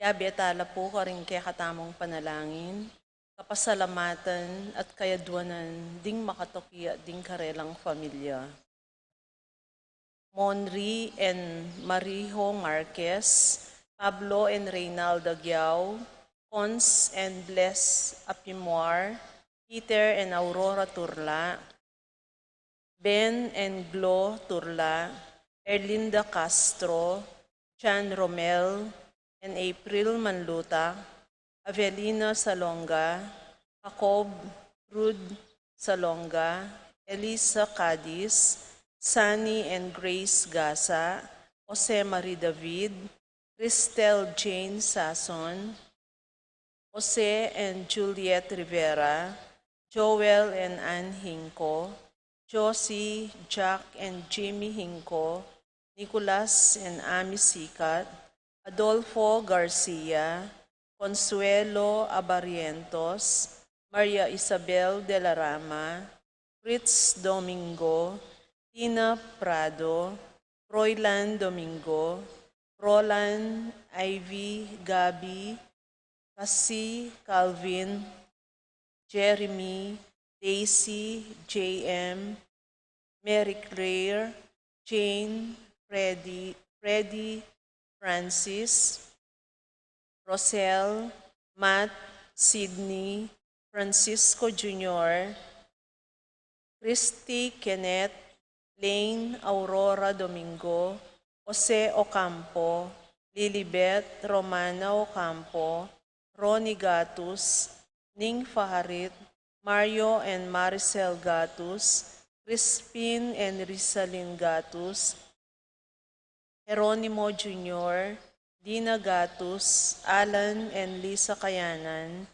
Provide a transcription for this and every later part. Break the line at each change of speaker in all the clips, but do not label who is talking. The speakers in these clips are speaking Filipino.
Ipadala po karing quéca tamong panalangin, kapasalamatan at kayadwanan ding makatokia ding karelang familia. Monri and Marijo Marquez, Pablo and Reynaldo Giao, Cons and Bless Apimwar, Peter and Aurora Turla, Ben and Glo Turla, Erlinda Castro, Jan Romel, and April Manluta, Avelina Salonga, Jacob Rud Salonga, Elisa Cadiz, Sunny and Grace Gasa, Jose Marie David, Cristel Jane Sason, Jose and Juliet Rivera, Joel and Ann Hinco, Josie, Jack and Jimmy Hinco, Nicolas and Ami Sikat, Adolfo Garcia, Consuelo Abarientos, Maria Isabel de la Rama, Fritz Domingo, Tina Prado, Roylan Domingo, Roland, Ivy, Gabi, Cassie, Calvin, Jeremy, Daisy, JM, Mary Claire, Jane, Freddie, Francis, Rosel, Matt, Sydney, Francisco Jr., Christy, Kenneth, Lane, Aurora Domingo, Jose Ocampo, Lilibet, Romana Ocampo, Ronnie Gatus, Ning Faharit, Mario and Maricel Gatus, Crispin and Rizalyn Gatus, Jeronimo Jr., Dina Gatus, Alan and Lisa Kayanan,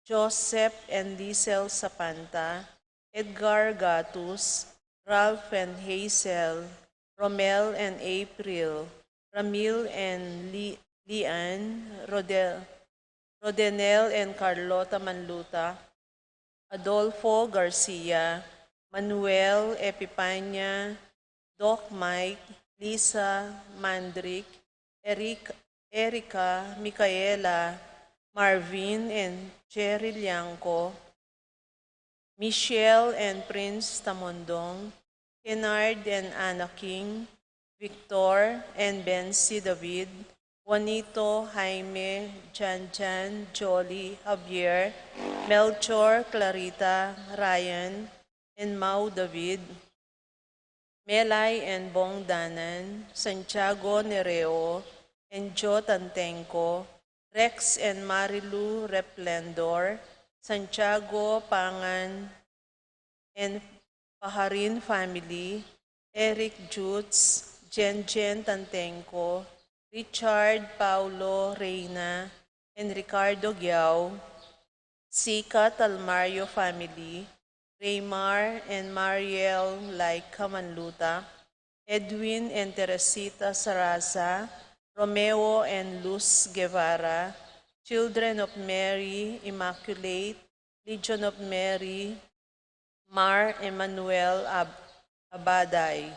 Joseph and Liesel Sapanta, Edgar Gatus, Ralph and Hazel, Romel and April, Ramil and Lian, Rodenel and Carlota Manluta, Adolfo Garcia, Manuel Epipanya, Doc Mike, Lisa Mandrick, Erica, Micaela, Marvin and Jerry Lianco, Michelle and Prince Tamondong, Kennard and Anna King, Victor and Bensi David, Juanito, Jaime, Jan, Jolly, Javier, Melchor, Clarita, Ryan, and Mau David, Melay and Bong Danan, Santiago Nereo, and Joe Tantenco, Rex and Marilu Replendor, Santiago Pangan, and Paharin family, Eric Jutz, Jen Tantenco, Richard Paulo Reyna, and Ricardo Giao, Sika Talmario family, Raymar and Mariel Laika Manluta, Edwin and Teresita Sarasa, Romeo and Luz Guevara, Children of Mary, Immaculate, Legion of Mary, Mar Emmanuel Abaday.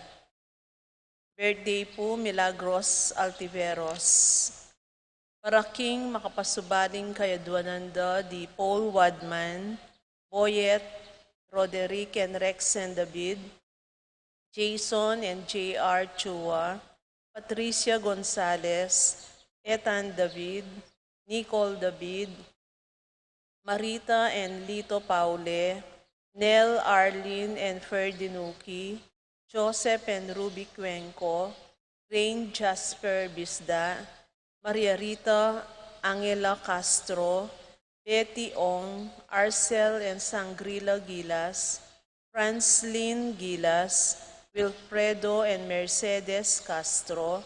Birthday po, Milagros Altiveros. Para king makapasubaling kayadwananda di Paul Wadman, Boyet, Roderick and Rex and David, Jason and J.R. Chua, Patricia Gonzalez, Ethan David, Nicole David, Marita and Lito Paule, Nel Arlene and Ferdinuki, Joseph and Ruby Cuenco, Rain Jasper Bisda, Maria Rita Angela Castro, Betty Ong, Arcel and Sangrila Gilas, Franslin Gilas, Wilfredo and Mercedes Castro,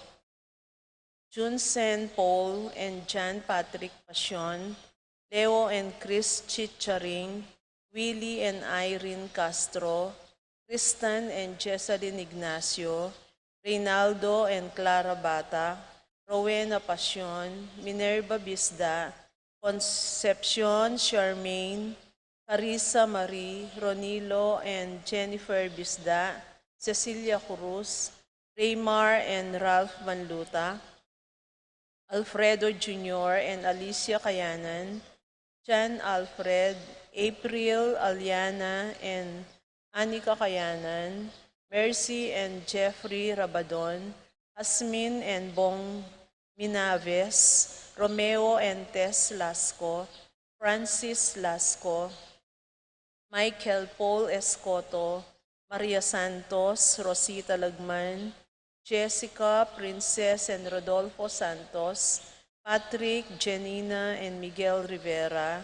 Junsen Paul and John Patrick Pasion, Leo and Chris Chicharing, Willie and Irene Castro, Tristan and Jessalyn Ignacio, Reynaldo and Clara Bata, Rowena Pasion, Minerva Bisda, Concepcion Charmaine, Carissa Marie, Ronilo and Jennifer Bisda, Cecilia Cruz, Raymar and Ralph Manluta, Alfredo Jr. and Alicia Kayanan, Jan Alfred, April Aliana and Anika Kayanan, Mercy and Jeffrey Rabadon, Asmin and Bong Minaves, Romeo and Tess Lasco, Francis Lasco, Michael Paul Escoto, Maria Santos, Rosita Lagman, Jessica, Princess and Rodolfo Santos, Patrick, Janina and Miguel Rivera,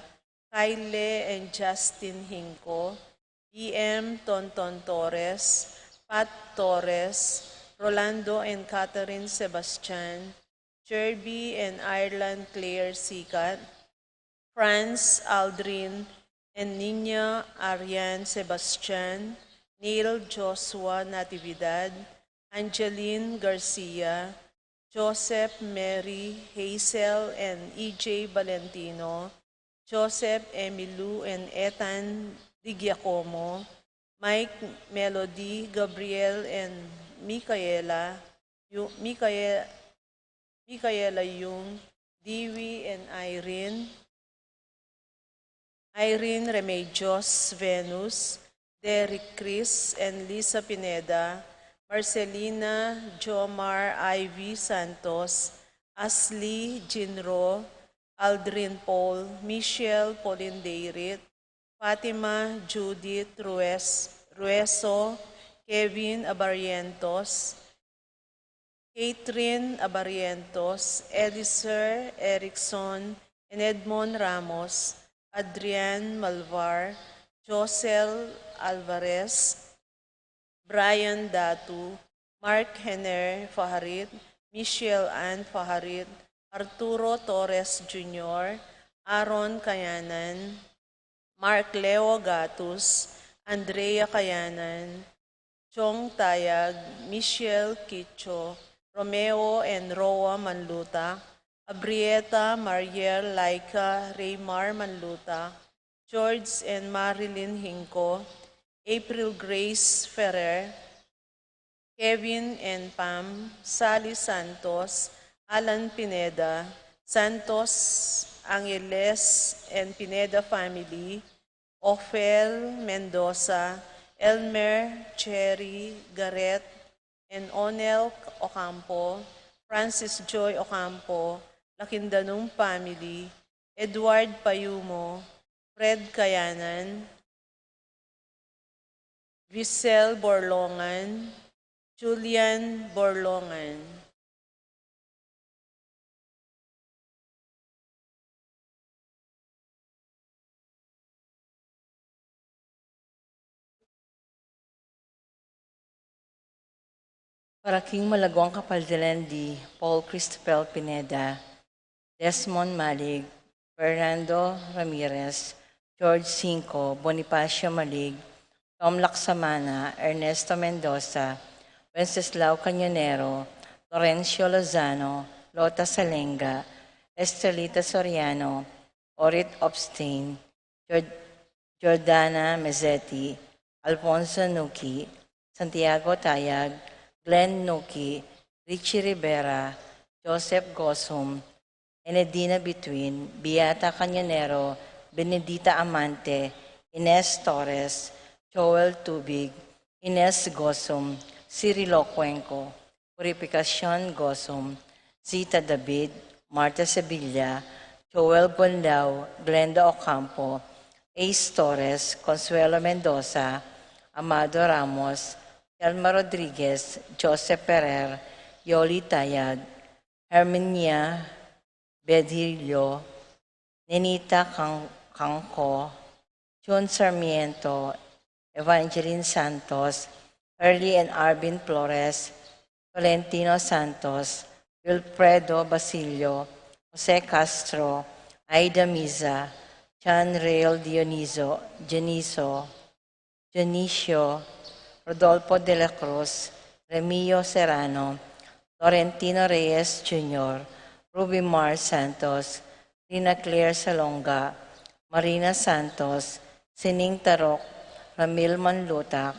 Kyle and Justin Hinco, E.M. Tonton Torres, Pat Torres, Rolando and Catherine Sebastian, Jerby and Ireland Claire Sikat, Franz Aldrin and Nina Ariane Sebastian, Neil Joshua Natividad, Angeline Garcia, Joseph Mary Hazel and E.J. Valentino, Joseph Emilu and Ethan Di Giacomo, Mike Melody, Gabriel and Micaela, Micaela Yung, Dewey and Irene Remedios Venus, Derek Chris and Lisa Pineda, Marcelina Jomar Ivy Santos, Ashley Jinro, Aldrin Paul, Michelle Polindeirit, Fatima Judith Rueso, Kevin Abarientos, Catherine Abarientos, Eliser Erickson, and Edmond Ramos, Adrian Malvar, Josel Alvarez, Brian Datu, Mark Henner Faharit, Michelle Ann Faharit, Arturo Torres Jr., Aaron Kayanan, Mark Leo Gatus, Andrea Kayanan, Chong Tayag, Michelle Kicho, Romeo and Roa Manluta, Abrieta Mariel Laika Raymar Manluta, George and Marilyn Hinco, April Grace Ferrer, Kevin and Pam, Sally Santos, Alan Pineda, Santos Angeles and Pineda family, Ophel Mendoza, Elmer Cherry Garrett, and Onel Ocampo, Francis Joy Ocampo, Lakindanong family, Edward Payumo, Fred Kayanan, Visel Borlongan, Julian Borlongan.
Para King Malagong Kapaldelendi, Paul Cristobal Pineda, Desmond Malig, Fernando Ramirez, George Cinco, Bonifacio Malig, Tom Laksamana, Ernesto Mendoza, Wenceslao Cañonero, Lorenzo Lozano, Lota Salenga, Estelita Soriano, Orit Obstain, Jordana Mezzetti, Alfonso Nuki, Santiago Tayag, Glenn Nuki, Richie Rivera, Joseph Gosum, Enedina Between, Beata Cañonero, Benedita Amante, Ines Torres, Joel Tubig, Ines Gosum, Cirilo Cuenco, Purificacion Gosum, Zita David, Marta Sevilla, Joel Bonlao, Glenda Ocampo, Ace Torres, Consuelo Mendoza, Amado Ramos, Elma Rodriguez, Joseph Ferrer, Yoli Tayag, Herminia Bedillo, Nenita Kangko, June Sarmiento, Evangeline Santos, Early and Arvin Flores, Valentino Santos, Wilfredo Basilio, Jose Castro, Aida Miza, John Rael Dionisio, Rodolfo de la Cruz, Remio Serrano, Laurentino Reyes Jr., Ruby Mar Santos, Rina Claire Salonga, Marina Santos, Sining Tarok, Ramil Manlutak,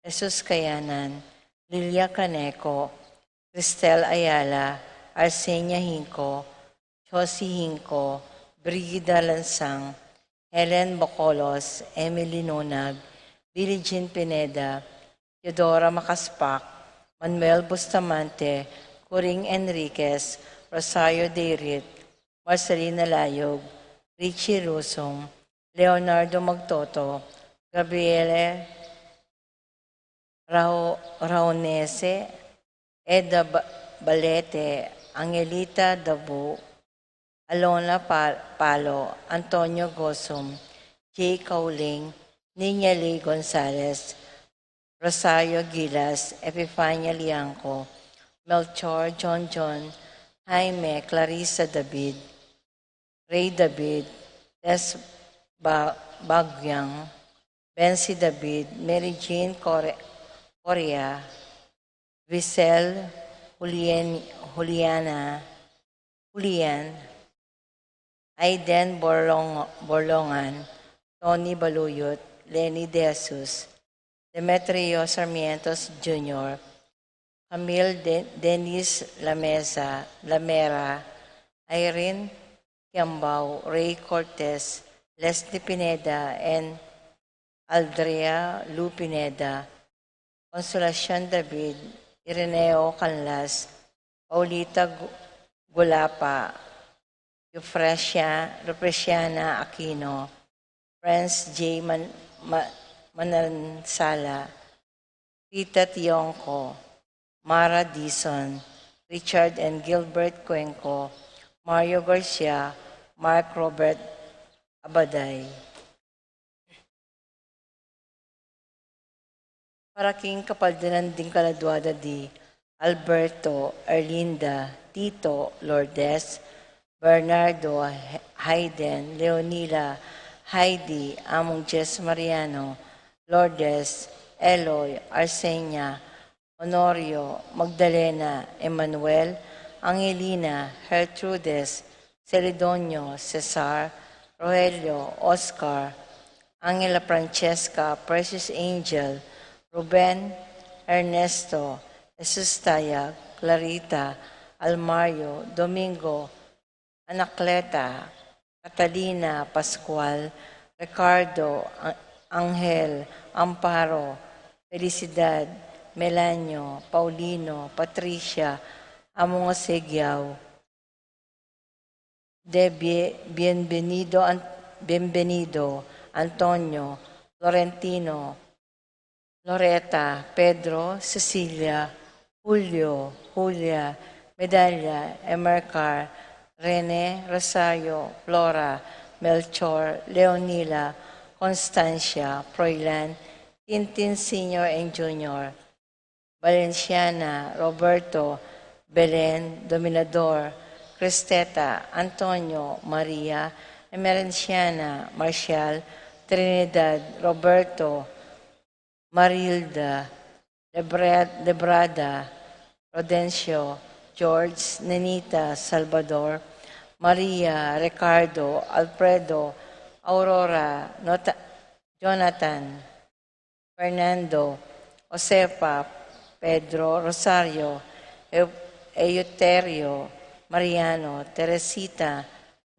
Jesus Kayanan, Lilia Caneco, Cristel Ayala, Arsenia Hinco, Josie Hinco, Brigida Lansang, Helen Bocolos, Emily Nonag, Billie Jean Pineda, Teodora Macaspac, Manuel Bustamante, Coring Enriquez, Rosario Deirit, Marcelina Layog, Richie Rusong, Leonardo Magtoto, Gabriele Raonese, Eda Balete, Angelita Dabu, Alona Palo, Antonio Gosum, Jay Cauling, Nina Lee Gonzalez, Rosario Gilas, Epifania Liangco, Melchor John, Jaime Clarissa David, Ray David, Des Bagyang, Bensi David, Mary Jean Coria, Visel Julian, Aiden Borlongan, Tony Baluyot, Lenny De Jesus, Demetrio Sarmientos Jr., Camille Dennis Lamera, Irene Kiambao, Ray Cortez, Leslie Pineda, and Aldrea Lu Pineda, Consolacion David, Ireneo Canlas, Paulita Gulapa, Eupresiana Aquino, Franz J. Manansala, Tita Tionco, Mara Dison, Richard and Gilbert Cuenco, Mario Garcia, Mark Robert Abaday. Paraking kapaldanan ding kaladwada di Alberto, Erlinda, Tito, Lourdes, Bernardo, Hayden, Leonila, Heidi, Among Jess Mariano, Lourdes, Eloy, Arsenia, Honorio, Magdalena, Emmanuel, Angelina, Gertrudes, Celedonio, Cesar, Rogelio, Oscar, Angela Francesca, Precious Angel, Ruben, Ernesto, Esustaya, Clarita, Almario, Domingo, Anacleta, Catalina, Pascual, Ricardo, Angel, Amparo, Felicidad, Melanio, Paulino, Patricia, Among Seguiao, Bienvenido, Antonio, Florentino, Loreta, Pedro, Cecilia, Julio, Julia, Medalla, Emercar, Rene, Rosario, Flora, Melchor, Leonila, Constancia, Froilan, Tintin Sr. and Jr., Valenciana, Roberto, Belen, Dominador, Cristeta, Antonio, Maria, Emerenciana, Marcial, Trinidad, Roberto, Marilda, Lebrada, Rodencio, George, Nenita, Salvador, Maria, Ricardo, Alfredo, Aurora, Jonathan, Fernando, Josefa, Pedro, Rosario, Euterio, Mariano, Teresita,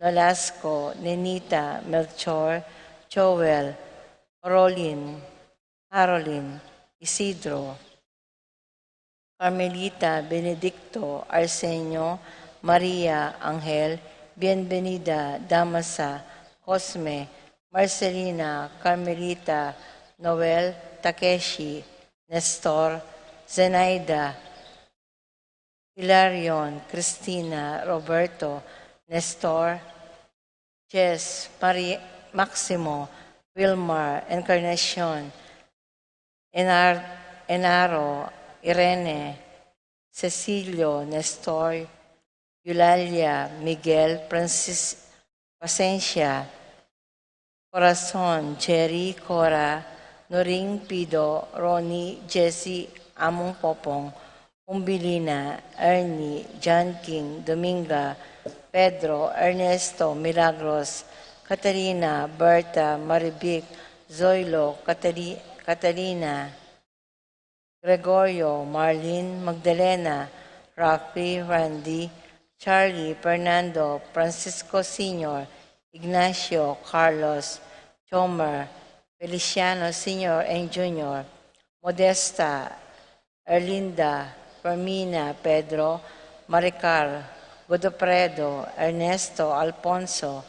Nolasco, Nenita, Melchor, Joel, Caroline, Isidro, Carmelita, Benedicto, Arsenio, Maria, Angel, Bienvenida, Damasa, Cosme, Marcelina, Carmelita, Noel, Takeshi, Nestor, Zenaida, Hilarion, Cristina, Roberto, Nestor, Jess, Maximo, Wilmar, Encarnacion, Enaro, Irene, Cecilio, Nestor, Eulalia, Miguel, Pacencia, Corazon, Jerry, Cora, Noring, Pido, Ronnie, Jessie, Among Popong, Umbilina, Ernie, John King, Dominga, Pedro, Ernesto, Milagros, Catalina, Berta, Maribic, Zoilo, Catalina, Gregorio, Marlene, Magdalena, Rafi, Randy, Charlie Fernando Francisco Sr., Ignacio Carlos Chomer, Feliciano Sr. and Jr., Modesta Erlinda Fermina Pedro Maricar Godofredo Ernesto Alfonso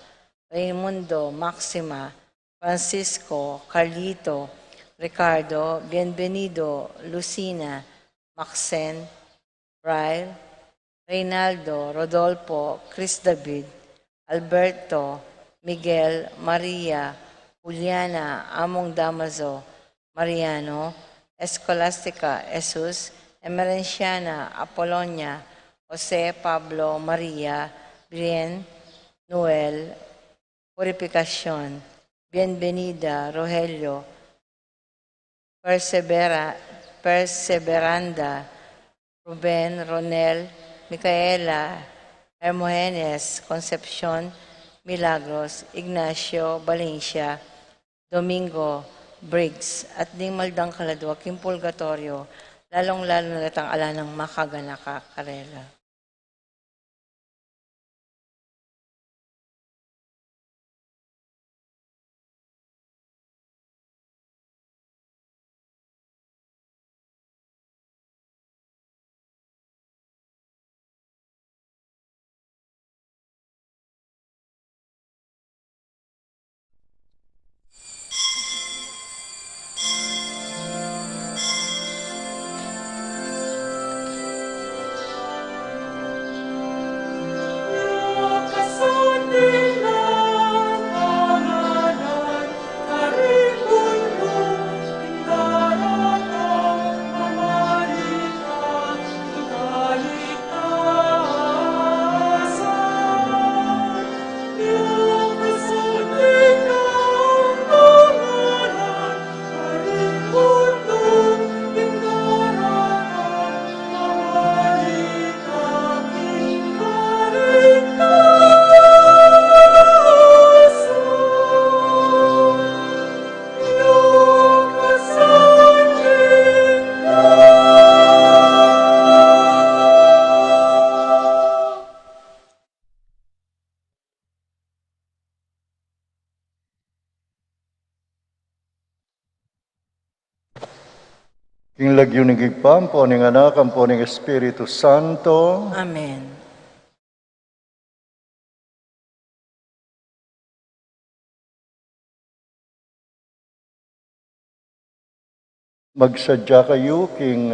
Raimundo Maxima Francisco Carlito Ricardo Bienvenido Lucina Maxen Ryle Reynaldo Rodolfo Chris David Alberto Miguel Maria Juliana Among Damaso Mariano Escolastica Jesus Emerenciana Apolonia Jose Pablo Maria Bien Noel Purificación Bienvenida Rogelio Perseveranda Ruben Ronel Micaela Hermogenes Concepcion Milagros Ignacio Valencia Domingo Briggs at ding maldang kaladwak yung purgatorio, lalong-lalo na latang ala ng makaganaka karela.
King lagyo ng gigpam, po ng anak, ang po ng Espiritu Santo.
Amen.
Magsadya kayo king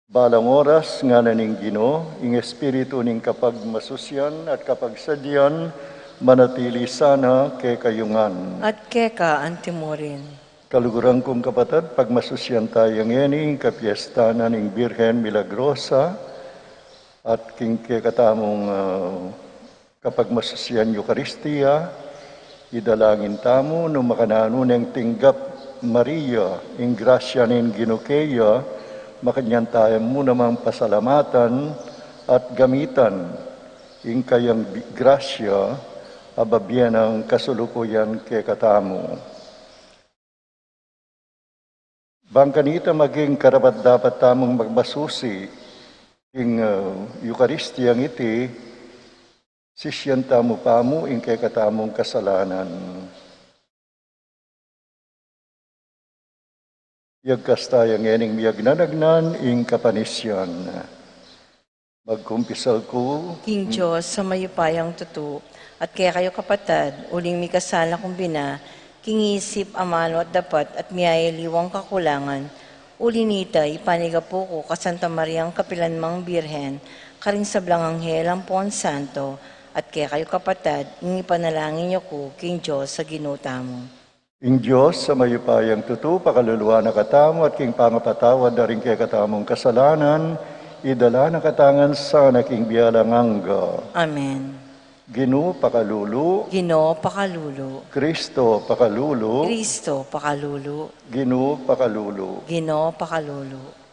balang oras nga na ning Ginoo, ing Espiritu ning kapag masusyan at kapag sadyan, manatili sana kay kayungan.
At quéca antimorin.
Kaluguran kong kapatid, pagmasusyan tayo ngayon, Cafiestan ning Virgen Milagrosa, at king katamong kapag masusyan Eucharistia, idalangin tamo no makanano ng tinggap Maria, ing grasya ning ginukeya, makanyan tayo mo namang pasalamatan at gamitan, ing kayang grasya, ababyan ang kasulukuyan kay katamo. Bangkanita maging karapat dapat tamong magbasusi ing Eucharistiyang iti, sisyan tamo pamo ing kay katamong kasalanan. Yagkas tayo ngening miyag nanagnan ing kapanisyan. Magkumpisal ko.
King Diyos, sa mayupayang tutu, at kaya kayo kapatad, uling may kasala kumbina, kingisip, amano at dapat at miyayaliwang kakulangan, ulinita, ipanigapo ko kasanta Mariang Kapilanmang Birhen, karing sablang anghel ang Pon Santo, at kaya kayo kapatad, ipanalangin niyo ko, King Diyos, sa ginuta mo.
Ing Diyos, sa mayupayang tutu, pakaluluwa na katamo at king pangapatawad na rin kay katamong kasalanan, idala na katangan sa naking biyalang angga.
Amen.
Ginoo pakalulu.
Ginoo pakalulu.
Kristo pakalulu.
Kristo pakalulu.
Ginoo pakalulu.
Ginoo pakalulu.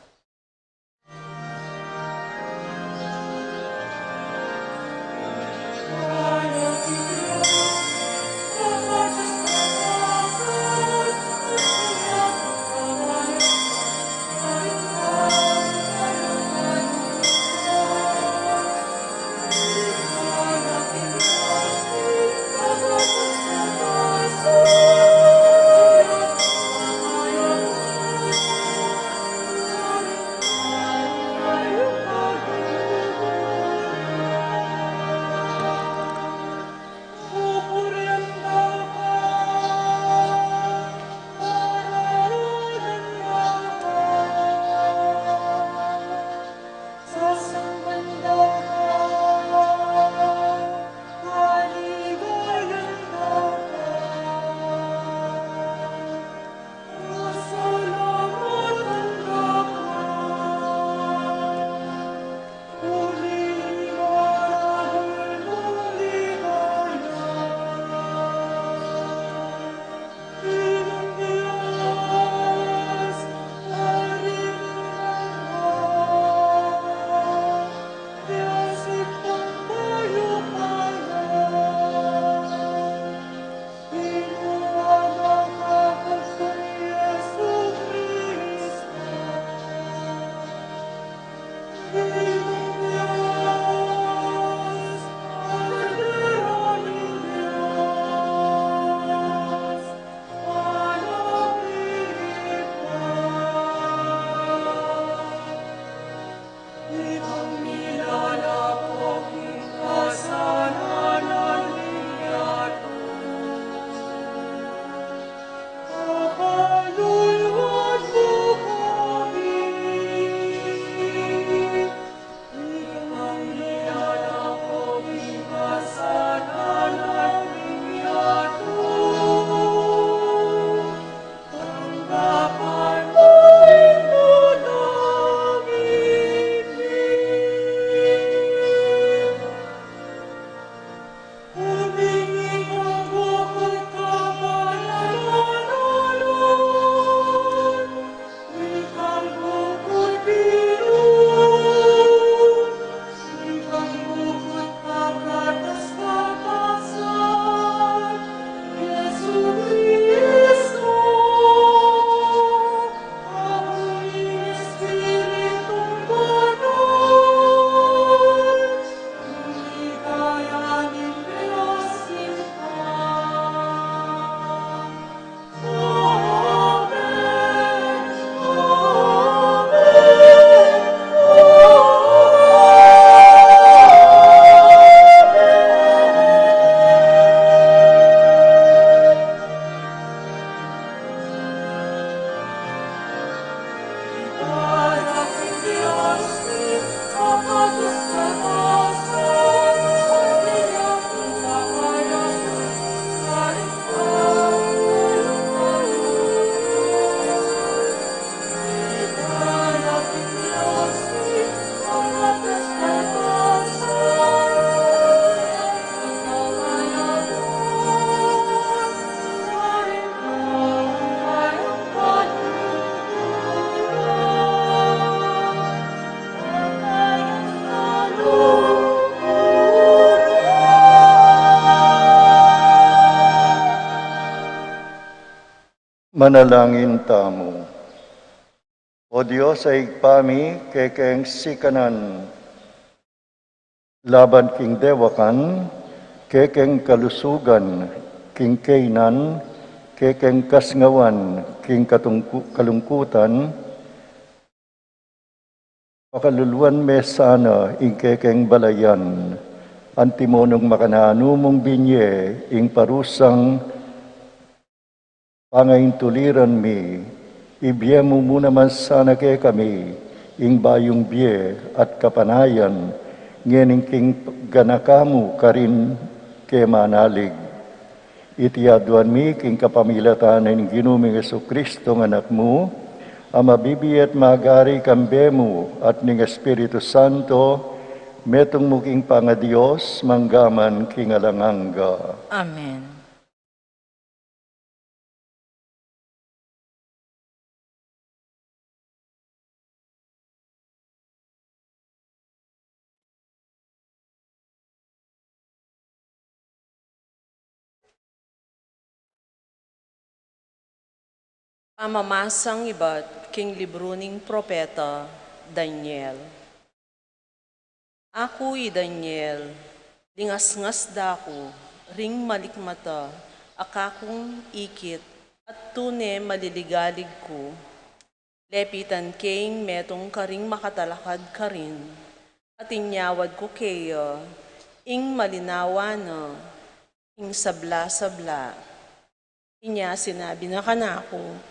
Manalangin tamo. O Diyos ay pami kekeng sikanan, laban king dewakan, kekeng kalusugan, king kainan, kekeng kasngawan, king kalungkutan, pakaluluan me sana ing kekeng balayan, antimonong makananumong binye ing parusang pangaintuliran mi, ibiyemo mo naman sana kay kami, ing bayong biye at kapanayan, ngening king ganakamu karin kay manalig. Itiyaduan mi king capamilatan ning ginuming Jesucristo ng anak mo, ang mabibiyat magari kambemo at ning Espiritu Santo, metong muking pangadiyos, manggaman king alanganga.
Amen.
Pamamasang iba't king libro ning propeta Daniel. Ako'y Daniel, lingas-ngas dako, ring malikmata, akakong ikit, at tune maliligalig ko. Lepitan king metong karing makatalakad ka rin, at inyawad ko kaya, ing malinawa na, ing sabla-sabla. Inya sinabi na kanako,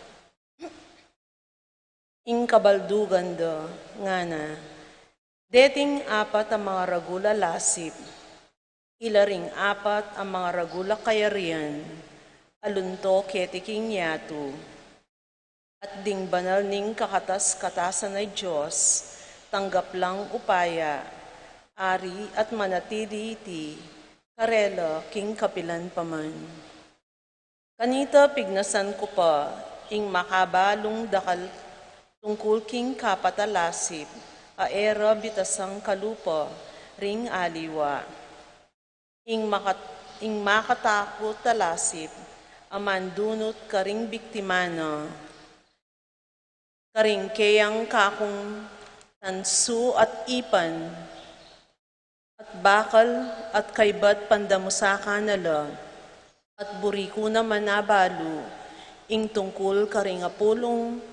ing kabaldugan da, nga na, deting apat ang mga ragula lasip, ilaring apat ang mga ragula kayarian, alunto ketiking yato, at ding banal ning kakatas-katasan ay Diyos, tanggap lang upaya, ari at manatili iti, karela king kapilan paman. Kanita pignasan ko pa, ing makabalong dakal tungkol king kapatalasip, aera bitasang kalupa, ring aliwa. Ing makatakot talasip, amandunot karing biktimana, karing kayang kakong tansu at ipan, at bakal at kaybat pandamusaka nala, at buriko naman nabalo, ing tungkol karing apulong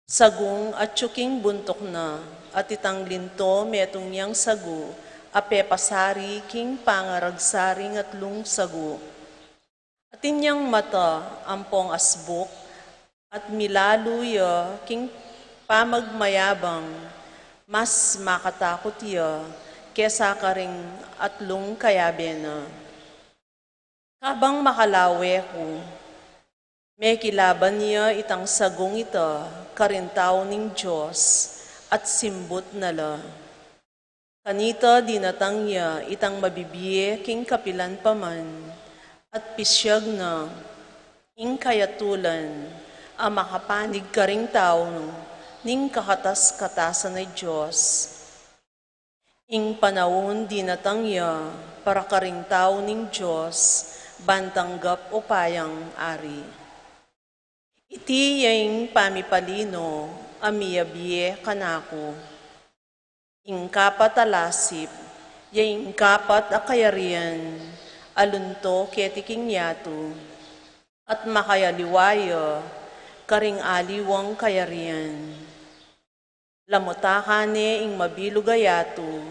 sagong at tsuking buntok na, at itang linto metong yang sago, apepasari king pangaragsaring at lung sago. At inyang mata, ampong asbok, at milaluya king pamagmayabang, mas makatakot ya, kesa karing atlong kayabena. Kabang makalawe ko, may kilaban niya itang sagong ita, karintaw ning Diyos, at simbot nala. Kanita dinatang niya itang mabibiye king kapilan paman, at pisyag na, ing kayatulan, ang makapanig karing tao, ning kakatas-katasan ay Diyos. Ing panahon dinatang niya, para karing tao ning Diyos, bantanggap upayang ari. Iti yaing pamipalino, amiyabiye kanako. Ing kapat alasip, yaing kapat akayarian, alunto ketiking yato, at makayaliwaya, karing aliwang kayarian. Lamutakane ing mabilugayato,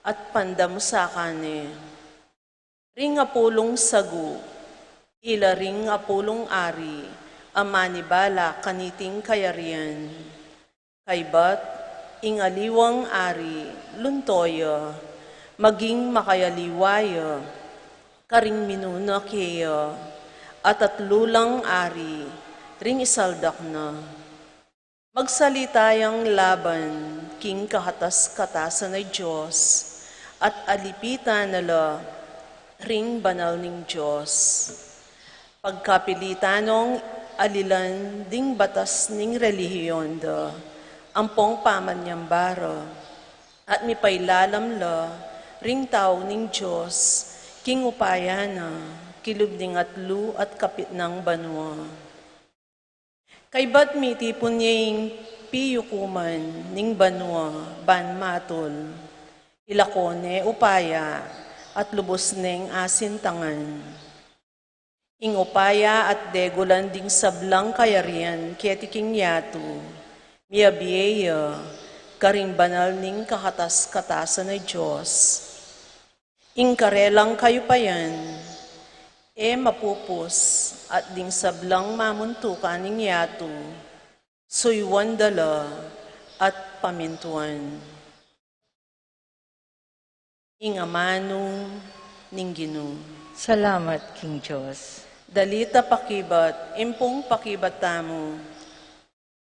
at pandamusakane. Ring apulong sagu, ila ring apulong ari, amanibala kaniting kayarian. Kaybat, ing aliwang ari, luntoya, maging makayaliwaya, karing minuna kaya, at atlulang ari, ring isaldak na. Magsalitayang laban, king kahatas-katasan ay Diyos, at alipitan nala, ring banal ning Diyos. Pagkapilitanong alilan ding batas ning relihiyon da, ampong pamanyambara, at mipailalam la, ring tao ning Diyos, king upaya na, kilub ning atlu at kapit ng banwa. Kay ba't miti punyeng piyukuman ning banwa ban matol, ilakone upaya at lubos neng asintangan. Ing upaya at degulan ding sablang kayarian ketiking yatu, miyabiyeya, karing banal ning kakatas-katasan na Diyos. Ing karelang kayo pa yan, mapupus at ding sablang mamuntukan ning yatu, suywan dala at pamintuan. Ing amano ning Ginoo.
Salamat, King Diyos.
Dalita pakibat, impong pakibat tamo,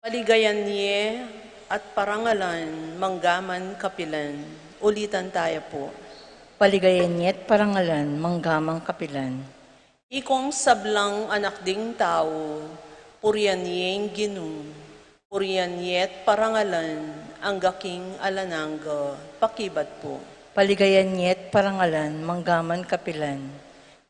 paligayan niye at parangalan, manggaman kapilan. Ulitan tayo po.
Paligayan niya't parangalan, manggamang kapilan.
Ikong sablang anak ding tao, puriyan niyeng Ginoo, puriyan niye't parangalan, ang gaking alanangga, pakibat po.
Paligayan niya't parangalan, manggaman kapilan.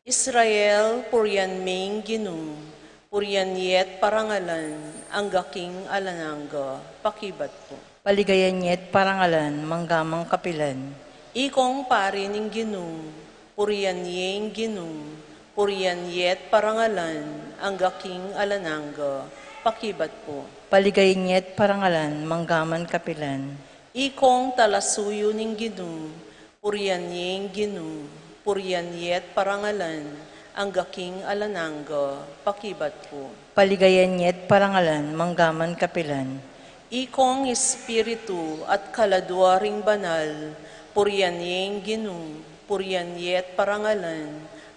Israel, puriyan ming Ginoo, puriyan niye't parangalan, ang gaking alanangga, pakibat po.
Paligayan niya't parangalan, manggamang kapilan.
Ikong pari ning Ginoo, puriyan niyeng Ginoo, puriyan niye't parangalan, ang gaking alanangga, pakibat po.
Paligayan niya't parangalan, manggaman kapilan.
Ikong talasuyo ning Ginoo, puriyan niyeng Ginoo, puriyan niye't parangalan, ang gaking alanangga, pakibat po.
Paligayan niya't parangalan, manggaman kapilan.
Ikong espiritu at kaladwaring banal, puriyan niyeng Ginoo, puriyan niye't parangalan,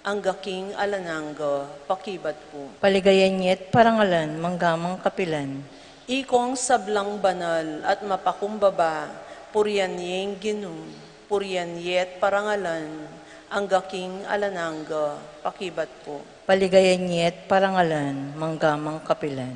ang gaking alanangga, pakibat po.
Paligayan niya't parangalan, manggamang kapilan.
Ikong sablang banal at mapakumbaba, puriyan niyeng Ginoo, puriyan niye't parangalan, ang gaking alanangga, pakibat po.
Paligayan niya't parangalan, manggamang kapilan.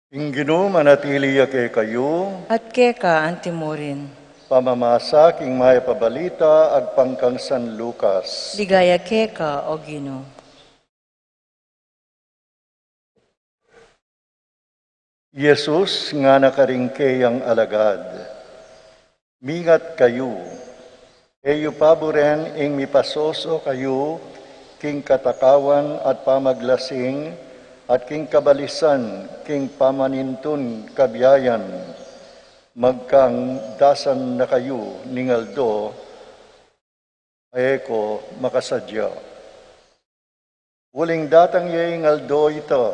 Ing Ginoo manatili kay kayo,
At quéca ang timurin.
pamamasa king maya pabalita ag pangkang San Lucas.
Ligaya quéca o Ginoo.
Jesus nga nakaringkeyang alagad, mingat kayo, eyo paboren ing mipasoso kayo, king katakawan at pamaglasing, at king kabalisan, king pamanintun kabiyayan, magkang dasan na kayo ningaldo, ayeko makasadya. Uling datang ye ngaldo ito,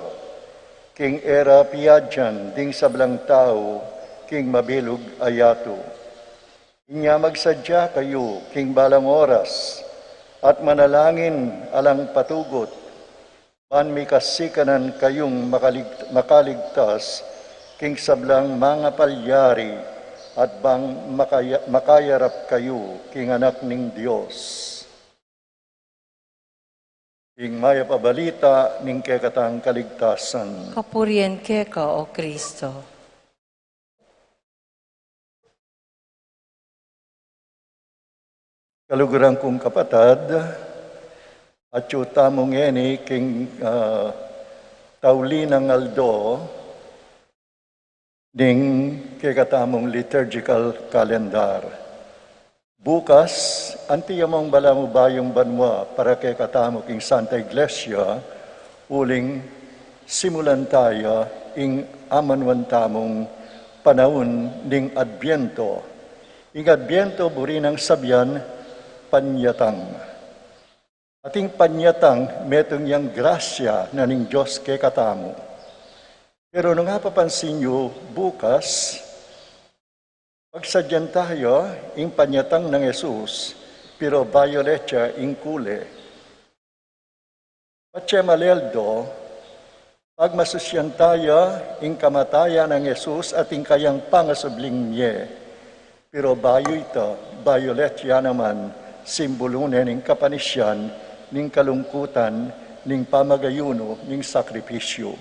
king era piyadyan, ding sablang tao, king mabilog ayato. Inya magsadya kayo, king balang oras, at manalangin alang patugot, man mikasikanan kayong makaligtas, king sablang mga palyari, at bang makayarap kayo, king anak ning Diyos. Ing maya pabalita ning kekatang kaligtasan.
Kapurian quéca o Kristo.
Kaluguran kong kapatad, at yu tamong eni king tauli ng aldo ning kekatamong liturgical calendar. Bukas, antiyamong balamu bayong banwa para kekatamo king Santa Iglesia, uling simulan tayo ing amanwan tamong panahon ning Adbyento. Ing Adbyento, buri ng sabyan, panyatang. Ating panyatang, metong yang grasya na ning Diyos kay katamo. Pero nung napapansin nyo, bukas, pagsadyan tayo, ing panyatang ng Jesus, pero violet siya ing kule. Pachemaleldo, pagmasusyan tayo, ing kamatayan ng Yesus at ing kayang pangasubling niya. Pero bayo ito, bayolet yan naman, simbolunin ning kapanisyan, ning kalungkutan, ning pamagayuno, ning sakripisyo.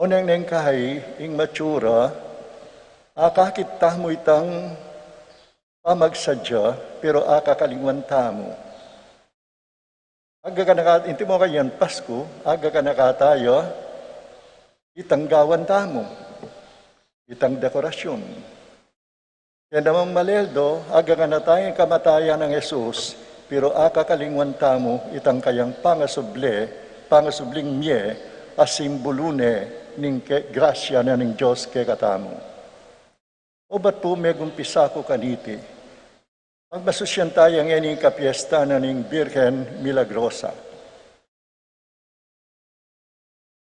Unang neng kahay, ing matsura, akakit mo itang pamagsadya, pero akakalingwan tamo. Aga ka inti mo kayan Pasko, aga ka nakatayo, itanggawan tamo, itang dekorasyon. Kaya namang maleldo, aga ka na tayong kamatayan ng Yesus, pero akakalingwan tamo, itang kayang pangasubling miye, as simbolune, ning grasya na ning Diyos kay katamo. O ba't po may gumpisa ko kaniti? Magmasusyan tayo ng ining Cafiestan ning Virgen Milagrosa.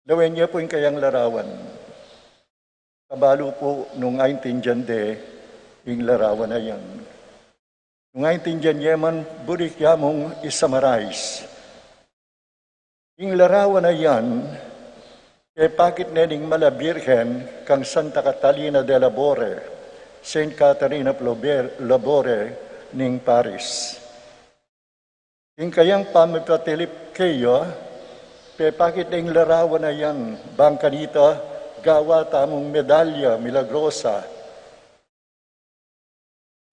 Lawin niya po yung kayang larawan. Kabalo po nung 19 jande, yung larawan na yan. Nung 19 jande man, burik yamong isamarais. Yung larawan na yan, kay pakit na ning mala Virgen, kang Santa Catalina de Labore, Saint Caterina Labore, ning Paris. Yung kayang pamipatilip kayo, pepakit na yung larawan na yan, bangkanita, gawa tamong medalya, milagrosa.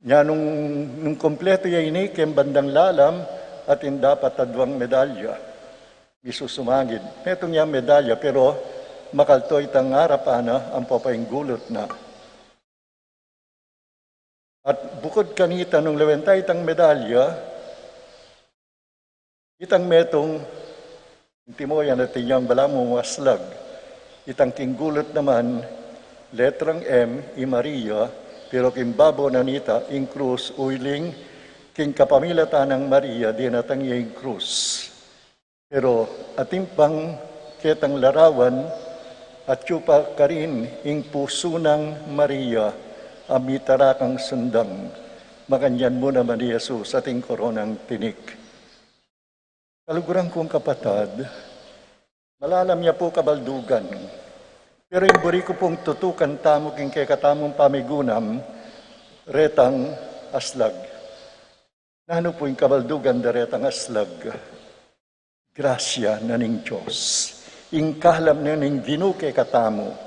Yan, nung kompleto yan ini, kem bandang lalam, at dapat tadwang medalya. Isusumagid. Metong yan medalya, pero makalto itang harapana, ang papayang gulot na. At bukod kanita nung lawentay itang medalya, itang metong, hindi mo yan natin yung balamong waslag, itang kinggulot naman, letrang M, i Maria, pero kimbabo na nita, ing krus, uiling, king capamilatan ng Maria, di natang yung krus. Pero atimpang ketang larawan, at yupa ka rin, ing puso ng Maria, amitara kang sundang, makanyan mo naman ni Jesus ating koronang tinik. Kaluguran kong kapatid, malalam niya po kabaldugan, pero yung buri ko pong tutukan tamo king kay katamong pamigunam, retang aslag. Nano po yung kabaldugan da retang aslag? Grasya na ning Diyos, ing kalam na ning ginuke katamo,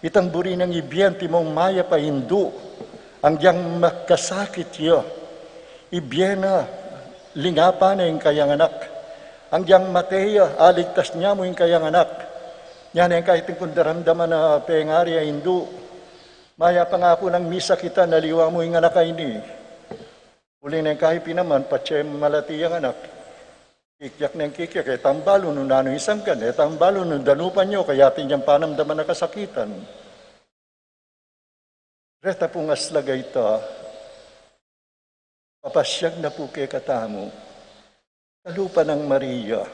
itang buri ng ibiyan timong maya pa hindu, ang diyang makasakit yo, ibiyena, lingapa na yung kayang anak, ang diyang mateya, aligtas niya mo yung kayang anak, yan yung kahit yung kundaramdaman na pengari ay hindu, maya pa nga po ng misa kita, naliwa mo yung anak ay ini, uli na yung kahit pinaman, patse malati yung anak, kikyak na yung kikyak, eh tambalo nung nano isang kan, eh tambalo nung danupan nyo, kaya tinyang panamdaman na kasakitan. Reta pong aslaga ito, papasyag na po kay katamo, kalupa ng Maria,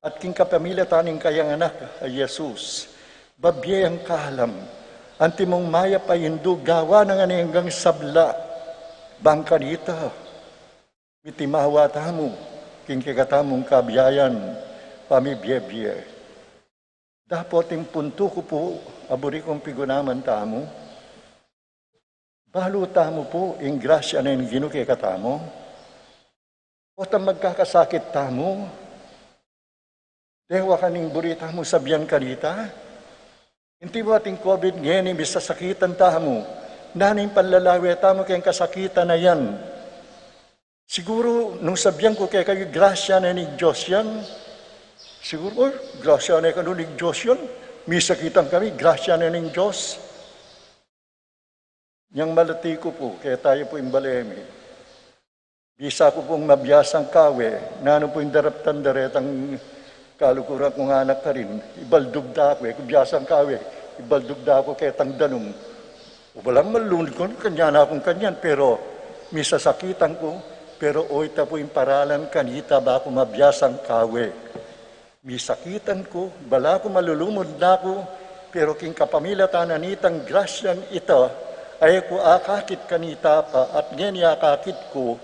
at king capamilatan ning kayang anak ay Jesus, babye ang kalam, antimong maya pa hindu, gawa ng hanggang sabla, bangkanita, mitimawa tamo, king kikatamong kabiyayan, pamibye-bye. Dapat yung punto ko po, aburi kong pigunaman tamo, balo tamo po, yung grasya na yung ginuki katamo, o tam magkakasakit tamo, dewa kaning burita mo sabihan kanita, hindi mo ating COVID ngayon, bisa sakitan tamo, naning panlalawi tamo kayong kasakitan na yan. Siguro, nung sabihan ko kaya kayo, grasya na ni Diyos yan. Siguro, grasya na kayo ni Diyos yan. May sakitan kami, grasya na ni Diyos. Yang malati ko po, kaya tayo po yung balemi. Bisa ko pong mabiyasang kawe, na ano po yung daraptan daretang kalukuran kong anak ka rin. Ibaldugda ako, kubiyasang kawe, ibaldugda ako kaya tang danong. O walang malunod ko, kanya na akong kanyan, pero may sasakitan ko, pero oita po yung paralan kanita ba ako mabiyasang kawe. May sakitan ko, bala ko malulumod na ako, pero king capamilatan anitang grasyang ito, ay ko akakit kanita pa, at ngayon akakit ko,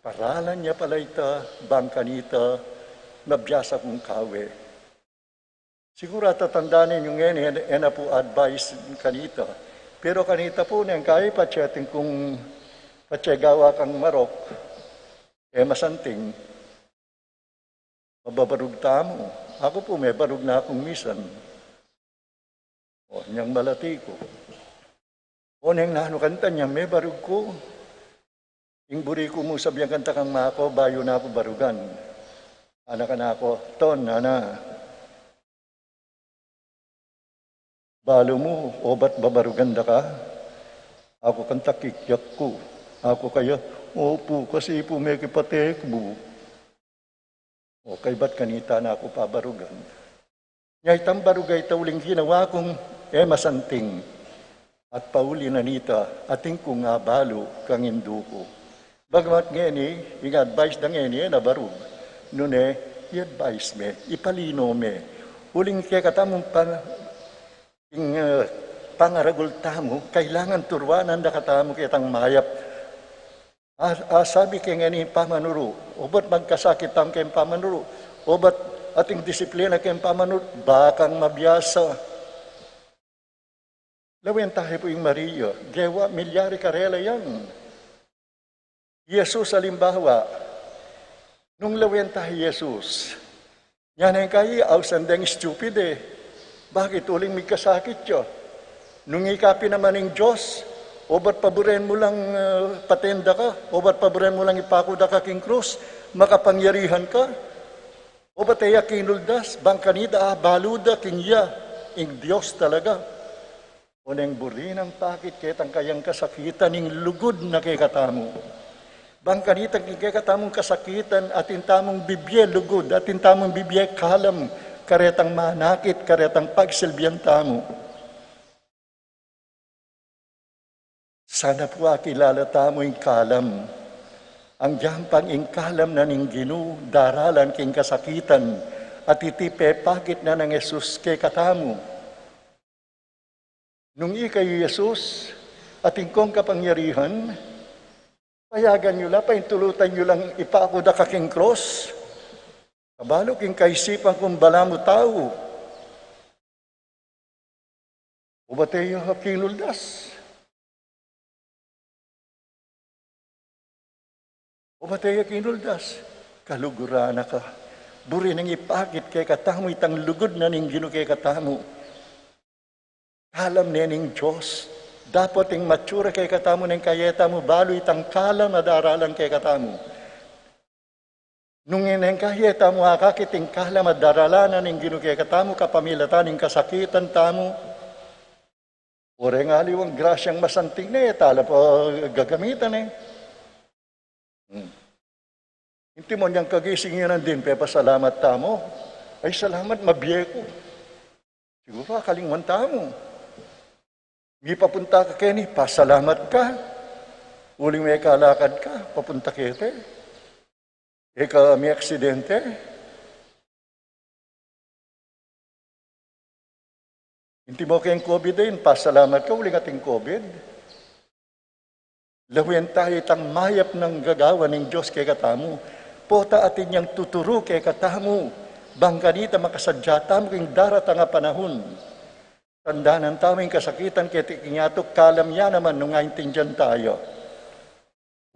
paralan niya pala ita, bang kanita, mabiyasa kong kawe. Siguro tatandaan ninyo ngayon, na po advice kanita. Pero kanita po nang kaya patyating kung patyagawa kang marok, masanting, mababarug tamo. Ako po may barug na akong misan. O, niyang malati ko. O, niyang nahano-kanta niya, may barug ko. Yung buri ko mo sabiyang kanta kang mako, bayo na ako barugan. Anak na ako, ton, ana. Balo mo, o ba't babarugan da ka? Ako kanta kikyak ko. Ako kaya, opo, kasi po may kipatek mo. O, kay ba't kanita na ako pabarugan? Ngay tambarugay tauling ginawa kong masanting. At pauli na nita, ating kong nga balo kang induko. Bagamat ngeni, advice na ngeni, nabarug. Nune, i-advise me, ipalino me. Uling kaya katamong pangaragul tamo, kailangan turwanan na katamo kitang mayap. Sabi kaya ngeni pamanuro, o ba't magkasakit tam kayong pamanuro? O ba't ating disiplina kayong pamanuro? Bakang mabiyasa. Lawin tayo po yung Maria, gewa, maliari karela yan. Jesus alimbawa, nung lawin tayo Jesus, yan ang kaya, ausandang stupid eh. Bakit uling may kasakit siya? Nung ikapi naman ng Diyos, o ba't paboren mo lang patenda ka? O ba't paboren mo lang ipakuda ka king krus? Makapangyarihan ka? O ba't ay kinuldas? Bangkanida, baluda, kingya. Ing Diyos talaga. O nang buri ng pakit ketang kayang kasakitan ning lugod na kay katamo. Bangkanitang kay katamong kasakitan atin tamong bibye lugod, atin tamong bibye kalam, karetang manakit, karetang pagsilbiyang tamo. Sana po akilala tamo yung kalam. Ang jampang yung kalam na ning Ginu, daralan king kasakitan, at itipe pakit na ng Jesus kay katamo. Nung ikay Jesus, at ingkong kapangyarihan, payagan nyo lang, paintulutan nyo lang ipakuda ka king cross. Kabalo king kaisipan kung bala mo tao. O ba tayo kinuldas? O ba tayo kinuldas? Kalugurana ka. Buri nang ipakit kay katamo, itang lugod na ning Ginu kay katamo. Kalam nening Diyos. Dapat yung matura kay katamo ng kayeta mo, balo itang kalam na daralan kay katamo. Nung ineng kayeta mo, akakiting kalam at daralanan ng Ginu kay katamo, capamilatan ng kasakitan tamo. Oreng aliwang grasyang masanting na tala po gagamitan eh. Hindi mo niyang kagising yan din, pepa salamat tamo. Ay salamat, mabiye ko. Siguro kalingwan tamo. May papunta ka keni, pasalamat ka. Uling may kalakad ka, papunta kete. Eka may aksidente. Hindi mo kayong COVID din, pasalamat ka, uling ating COVID. Lawin tayo itang mayap ng gagawa ng Diyos kay katamo. Pota atin niyang tuturo kay katamo. Bangkanita makasadya tamo king daratang nga panahon. Tanda ng taming kasakitan kay tikinyatok kalam niya naman nung ngaintindihan tayo.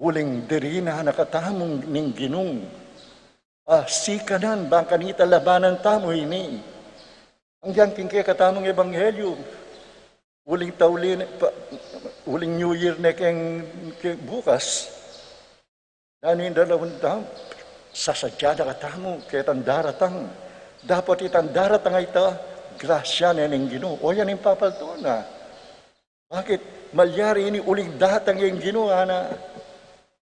Uling dirina nakatamong ning Ginung. Sikanan bangkanita labanan tamo ini. Ang yang kay katamong ebanghelyo. Uling taulin, uling New Year na keng bukas, nanin dalawang taon, sasadya na katamo, kitang daratang. Dapat itang daratang ita, grasya na ng Ginu. O yan yung papalto na. Bakit? Maliari ini uling datang yung Ginu, ana.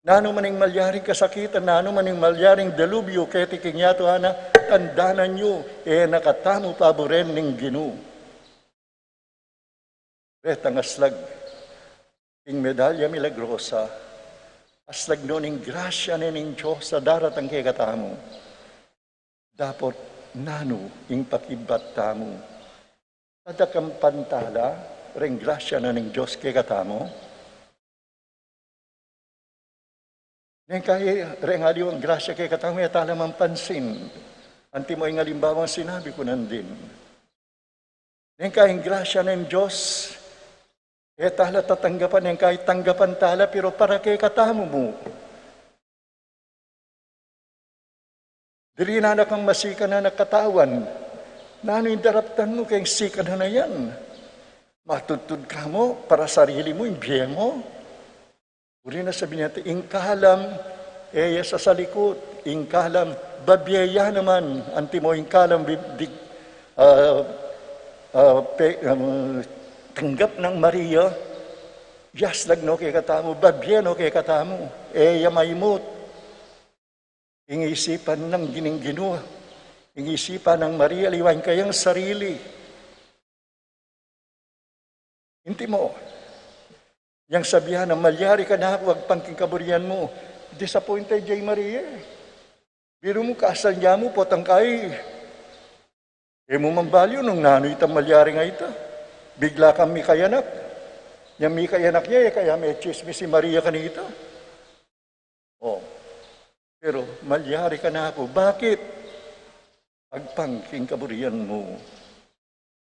Nano maning malyaring kasakitan, nano maning malyaring delubyo, kaya tiking yato, ana, tandanan nyo, nakatamo paboren ng Ginu. Retang aslag, ing medalya milagrosa, aslag noning grasya ning Diyos sa daratang kay katamo. Dapat nano ing pakibat tamo. Tadakang pantala, ring grasya ning Diyos kay katamo. Nang kaya ring aliw ang grasya kay katamo, yatala man pansin. Anti mo yung alimbawang sinabi ko nandin. Nang kahing grasya ng Diyos, tala tatanggapan ng kahit tanggapan tala, pero para kay katamo mo. Dili na kang masika na nakatawan, na ano yung daraptan mo, kayong sika na yan. Matutod ka mo, para sarili mo, yung biye mo. Uri na sabi natin, ingkalam, eya sa salikot, ingkalam, babyeya naman, anti mo ingkalam, tanggap ng Maria, yaslag no kay katamo, babye no kay katamo, eya maimot. Ingisipan ng gininggino, ingisipan ng Maria, liwan kayang sarili. Hindi mo. Yang sabihan na maliari ka na, huwag pangkikaburian mo. Disappointed jay Maria. Biro mo kasal niya mo, potang kay. Mo mambalyo nung nanoy itang maliari nga ito. Bigla kang may kayanak. Yang may kayanak niya, kaya may chismis si Maria kanito. Oh. Pero malyari ka na ako. Bakit? Agpangking kaburian mo.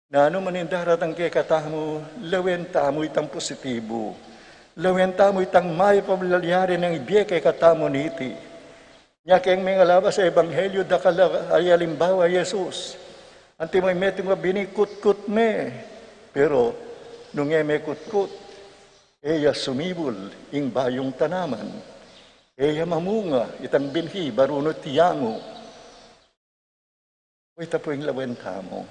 Na ano man yung daratang kay katamo, lawenta mo itang positibo. Lawenta mo itang may pamalyari ng ibiye kay katamo niti. Nya kayang may alaba sa Ebanghelyo, Dacal ay alimbawa Jesus. Anti may meting binikut-kut me. Pero nung may kut-kut, eya sumibol ing bayong tanaman. Eya mamunga, itang binhi, barunot tiyango. O ita po yung lawenta mo.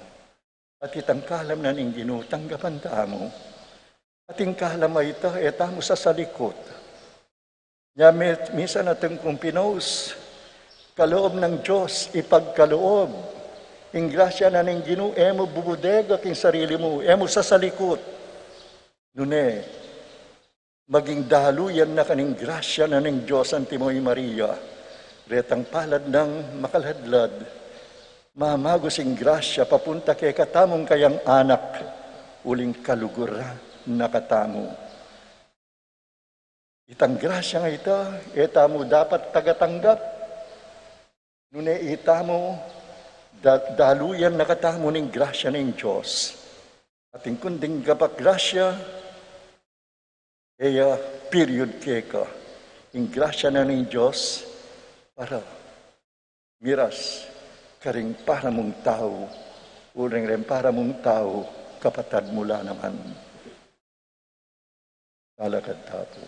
At itang kalam na ning Ginoo, tanggapan ta mo. At yung kalam ay ita, eta mo sa salikot. Nya minsan natin kung pinos, kaloob ng Diyos, ipagkaloob. Ing grasya na ning Ginoo, emo bubudega king sarili mo, emo sa salikot. Nune, maging daluyan na kaning grasya na ning Diyos ang Timoy Maria, retang palad ng makaladlad, mamagosing grasya papunta kay katamong kayang anak, uling kalugura na katamo. Itang grasya nga ito, etamo dapat tagatanggap. Nune itamo, daluyan na katamo ning grasya ning Diyos. Ating kunding gapak grasya, eya period quéca, ing grasya na ning Diyos para miras karing para mong tao, uling rin para mong tao, kapatad mula naman. Alakad tapo.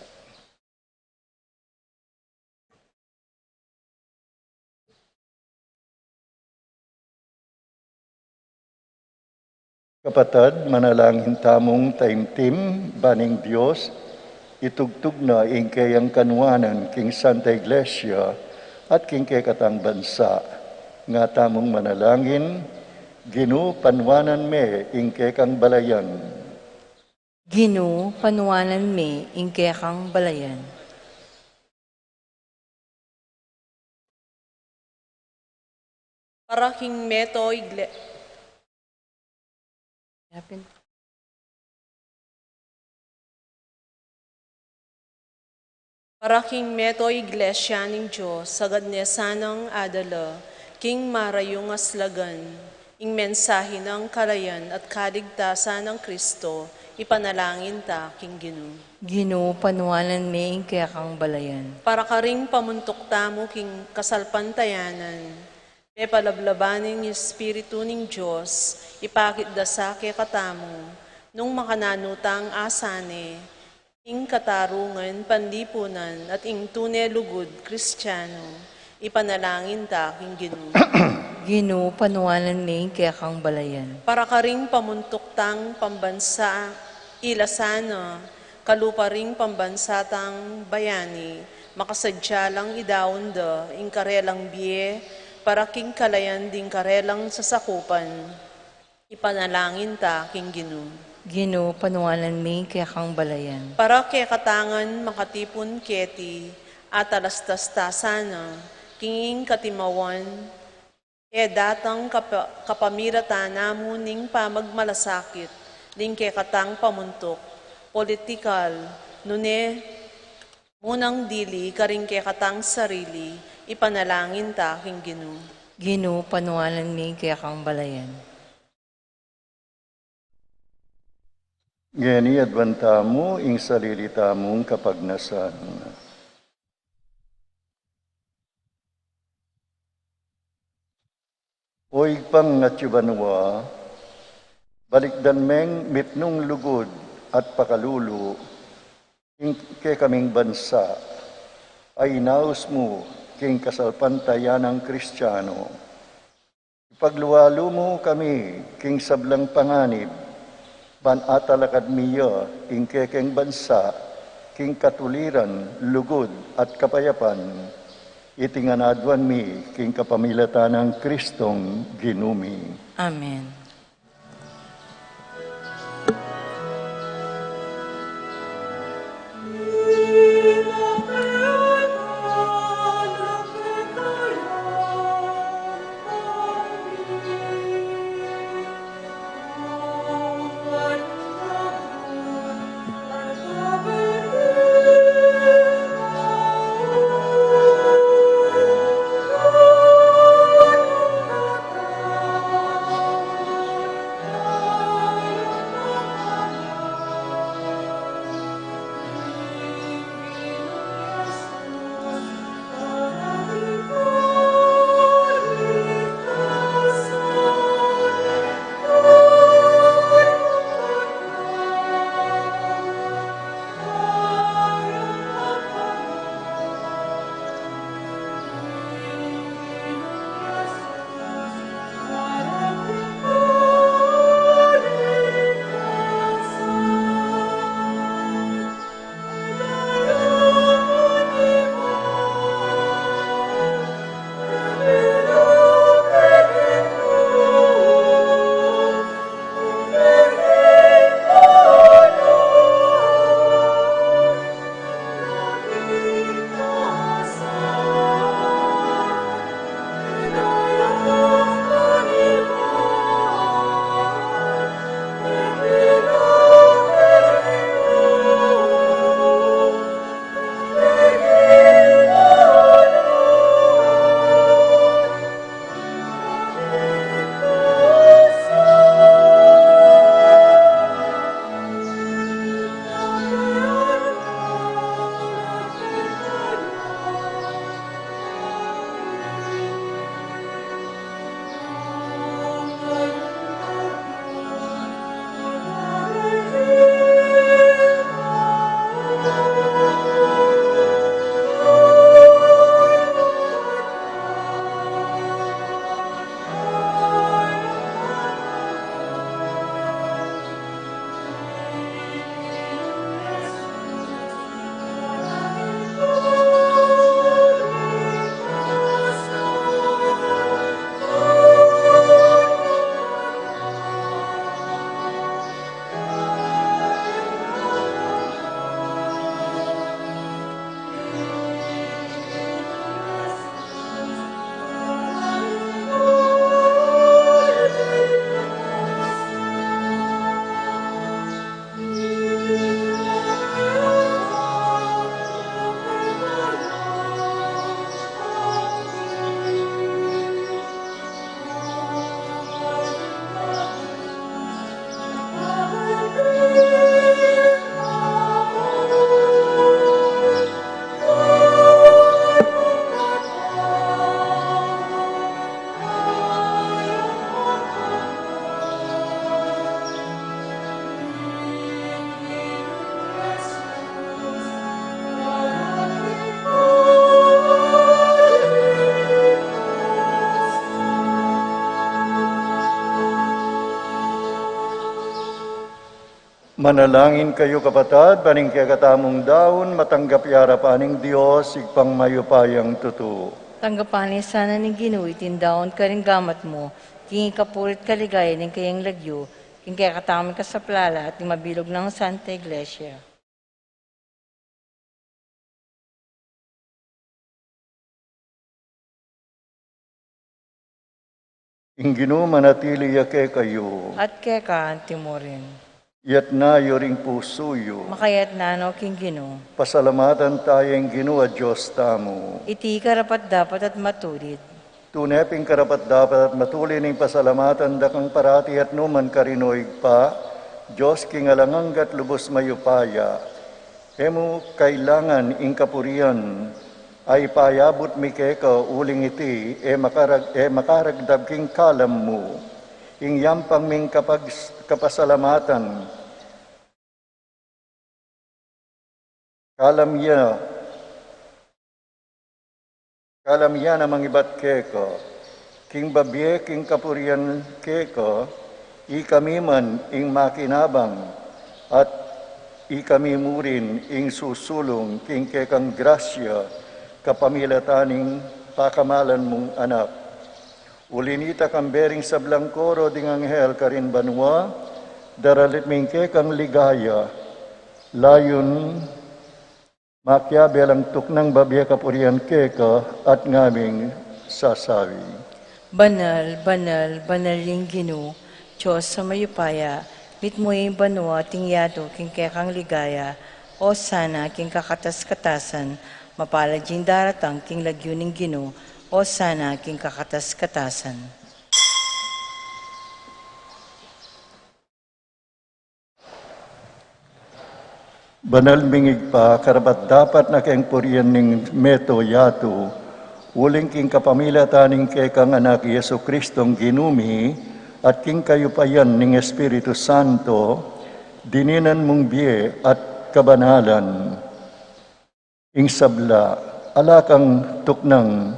Kapatad, manalangin tamong taimtim, baning Diyos, itugtog na ing kayang kanwanan king Santa Iglesia at king kekatang bansa. Nga tamong manalangin, Ginoo panwanan me ing kekang balayan.
Ginoo panwanan me ing kekang balayan.
Paraking meto Paraking meto iglesia ning Diyos, sagad niya sanang adala, king marayong aslagan, ing mensahe ng kalayan at kaligtasan ng Kristo, ipanalangin ta, king Ginoo.
Ginoo panwanan me ing kekang balayan.
Para ka ring pamuntok tamo, king kasalpantayanan, may palablabaning Espiritu ning Diyos, ipakit da sa katamo, nung makananutang asane, ing katarungan, panlipunan, at ing tunay lugod, Kristiyano, ipanalangin ta, king Ginoo.
Ginoo panwanan me ing kekang balayan.
Para ka ring pamuntok tang pambansa, ilasana, kalupa ring pambansatang bayani, makasadya lang idawon da, ing karelang biye, para king kalayan ding karelang sasakupan, ipanalangin ta, king Ginoo.
Ginoo panwanan me ing kekang balayan.
Para kay katangan makatipon keti, at alastastasana, kinging katimawan, datang capamilatan namo ning pamagmalasakit, ning kay katang pamuntok, politikal, nune, munang dili, karing kay katang sarili, ipanalangin ta, king Ginoo.
Ginoo, panualan mi kaya kang balayan.
Ngeni adwanta mo, ing salilita mong kapagnasan. Oy pang natsubanwa, balikdan meng mitnong lugod at pakalulu, ing kaming bansa, ay naus mo king kasalpantayan ng Kristiyano. Ipagluwalo mo kami king sablang panganib, ban atalakad miya ing kekeng bansa, king katuliran, lugod at kapayapan, itinganadwan mi king capamilatan ng Kristong ginumi.
Amen.
Manalangin kayo kapatid, baning kaya katamong daon, matanggap yara paning Diyos, igpang mayupayang tutu.
Tanggapanin sana ning Ginoo itindaon ka rin gamat mo, king kapulit kaligaya ning kayang lagyo, king kaya katamin ka sa plala at ning mabilog ng Santa Iglesia.
Ing Ginoo manatili yake kayo,
At quéca mo rin.
yat na yoring pusuyo.
Makayat nano king Ginoo.
Pasalamatan tayong Ginoo at Diyos tamo.
Iti karapat dapat at maturid.
Tuneping karapat dapat at matuli ning pasalamatan dakang parati at numan karinoig pa, Diyos kingalanganggat lubos mayupaya. Hemo kailangan ing kapurian ay payabot mi quéca uling iti makaragdab king kalam mo. Ing yampang ming kapasalamatan. Kalam yan ang mangibat quéca. King babye, king kapurian quéca, ikami man ing makinabang, at ikami murin ing susulong, king quécang grasya, capamilatan ning pakamalan mong anak. Ulinita kang bering sa blangkoro ding anghel karin banwa, daralit ming quécang ligaya, layon makyabe lang tuknang babye kapurian quéca at ngaming sasawi.
Banal, banal, banaling Ginoo, Diyos sa mayupaya, mitmoy banwa tingyato king quécang ligaya, o sana king kakatas-katasan, mapalad jing daratang king lagyuning Ginoo, o sana king kakatas-katasan.
Banal mingig pa, karapat dapat na keng purian ning meto yato, uling king capamilatan ning quécang anak Yesu Kristong ginumi, at king kayupayan ning Espiritu Santo, dininan mong biye at kabanalan. Ing sabla, alakang tuknang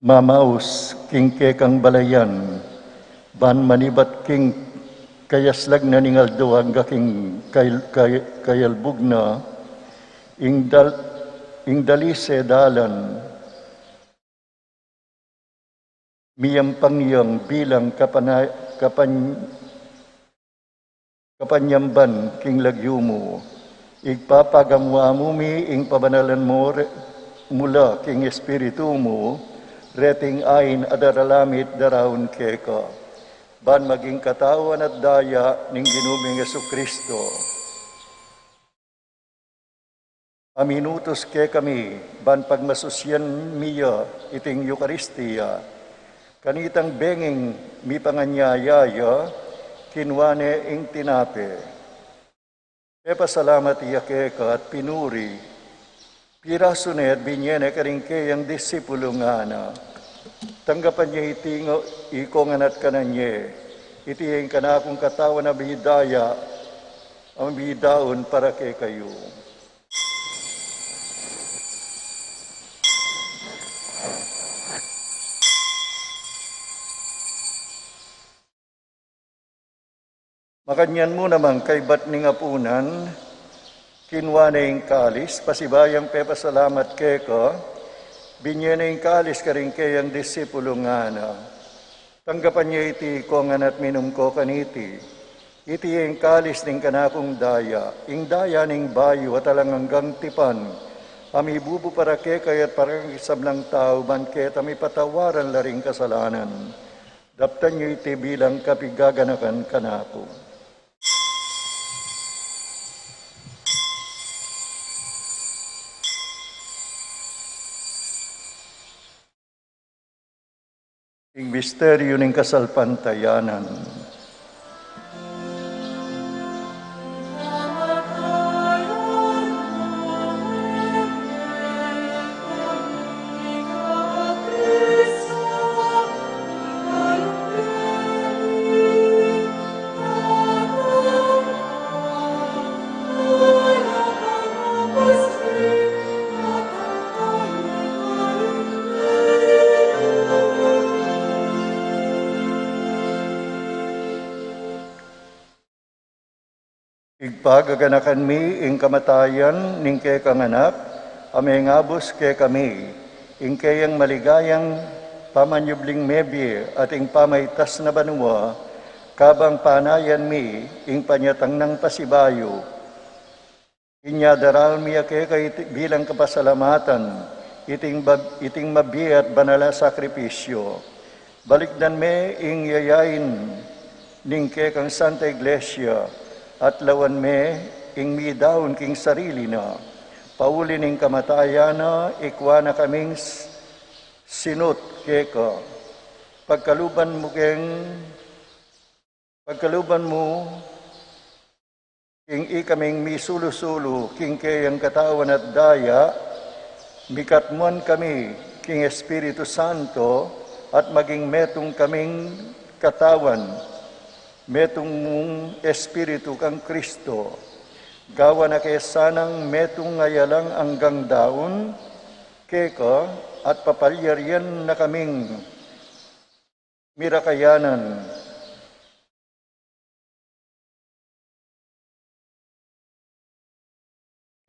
mamaus king quécang balayan, ban manibat king kayaslag na ningaldo hangga king kayalbug na, ing dalise dalan, miyampangyang bilang kapanyamban king lagyumo, igpapagamwa mumi ing pabanalan mo mula king espiritu mo, reting ain adaralamit darawon quéca. Ban maging katawan at daya ning ginuming Jesucristo. Aminutos ke kami, ban pagmasusyan miya iting Eucharistia, kanitang benging mi panganyayaya, kinwane ing tinape. Pasalamat iya quéca at pinuri, pirasune at binyene karingke ang disipulo nga na. Tanggapan niya itingo, ikongan at kananye, itiing kanakong katawan na bihidaya, ang bihidaon para kay kayo. Makanyan mo naman kay bat ning apunan, kinwane ing kalis, pasibayang pasalamat quéca, binyen ing kalis karing kayang disipulo nga na. Tanggapan niya iti kongan at minum ko kaniti. Iti ing kalis ning kanakong daya, ing daya ning bayo at alang hanggang tipan. Ami bubu para quéca at parang isablang tao, man ket ami patawaran laring kasalanan. Daptan niyo iti bilang kapigaganakan kanako. Ing misteryo ning kasalpantayanan. Igpagaganakan mi ing kamatayan ning quécang anak, aming abos quéca mi, ing kayang maligayang pamanyubling mebye at ing pamaytas na banwa, kabang panayan mi ing panyatang ng pasibayo. Inya daral mi quéca bilang kapasalamatan, iting mabye at banala sakripisyo. Balikdan me ing yayain ning quécang Santa Iglesia, at lawan me ing midaon king sarili na, pauli ning kamatayan na, ikwa na kaming sinut quéca, pagkaluban mo king ikaming misulu-sulu, king kayang katawan at daya, mikatmuan kami, king Espiritu Santo, at maging metong kaming katawan, metong mong Espiritu kang Kristo, gawa na kesanang metong ngayalang anggang daon, quéca, at papalyarian na kaming mirakayanan,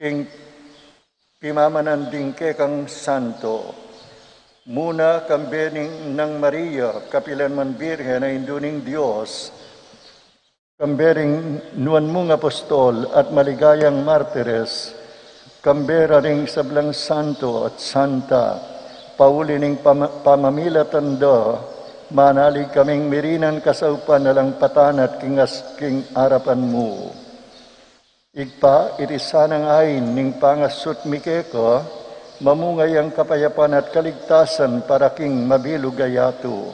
king pimamananding quécang santo, muna kambening ng Maria, kapilanman Virgen na induning Diyos, kambering nuan mong apostol at maligayang martires, kambera ring sablang santo at santa, pauli ning pamamilatan da, manalig kaming mirinan kasaupan na lang patanat king arapan mo. Igpa, irisanang ayin ning pangasut mi quéca, mamungay ang kapayapan at kaligtasan para king mabilugayato.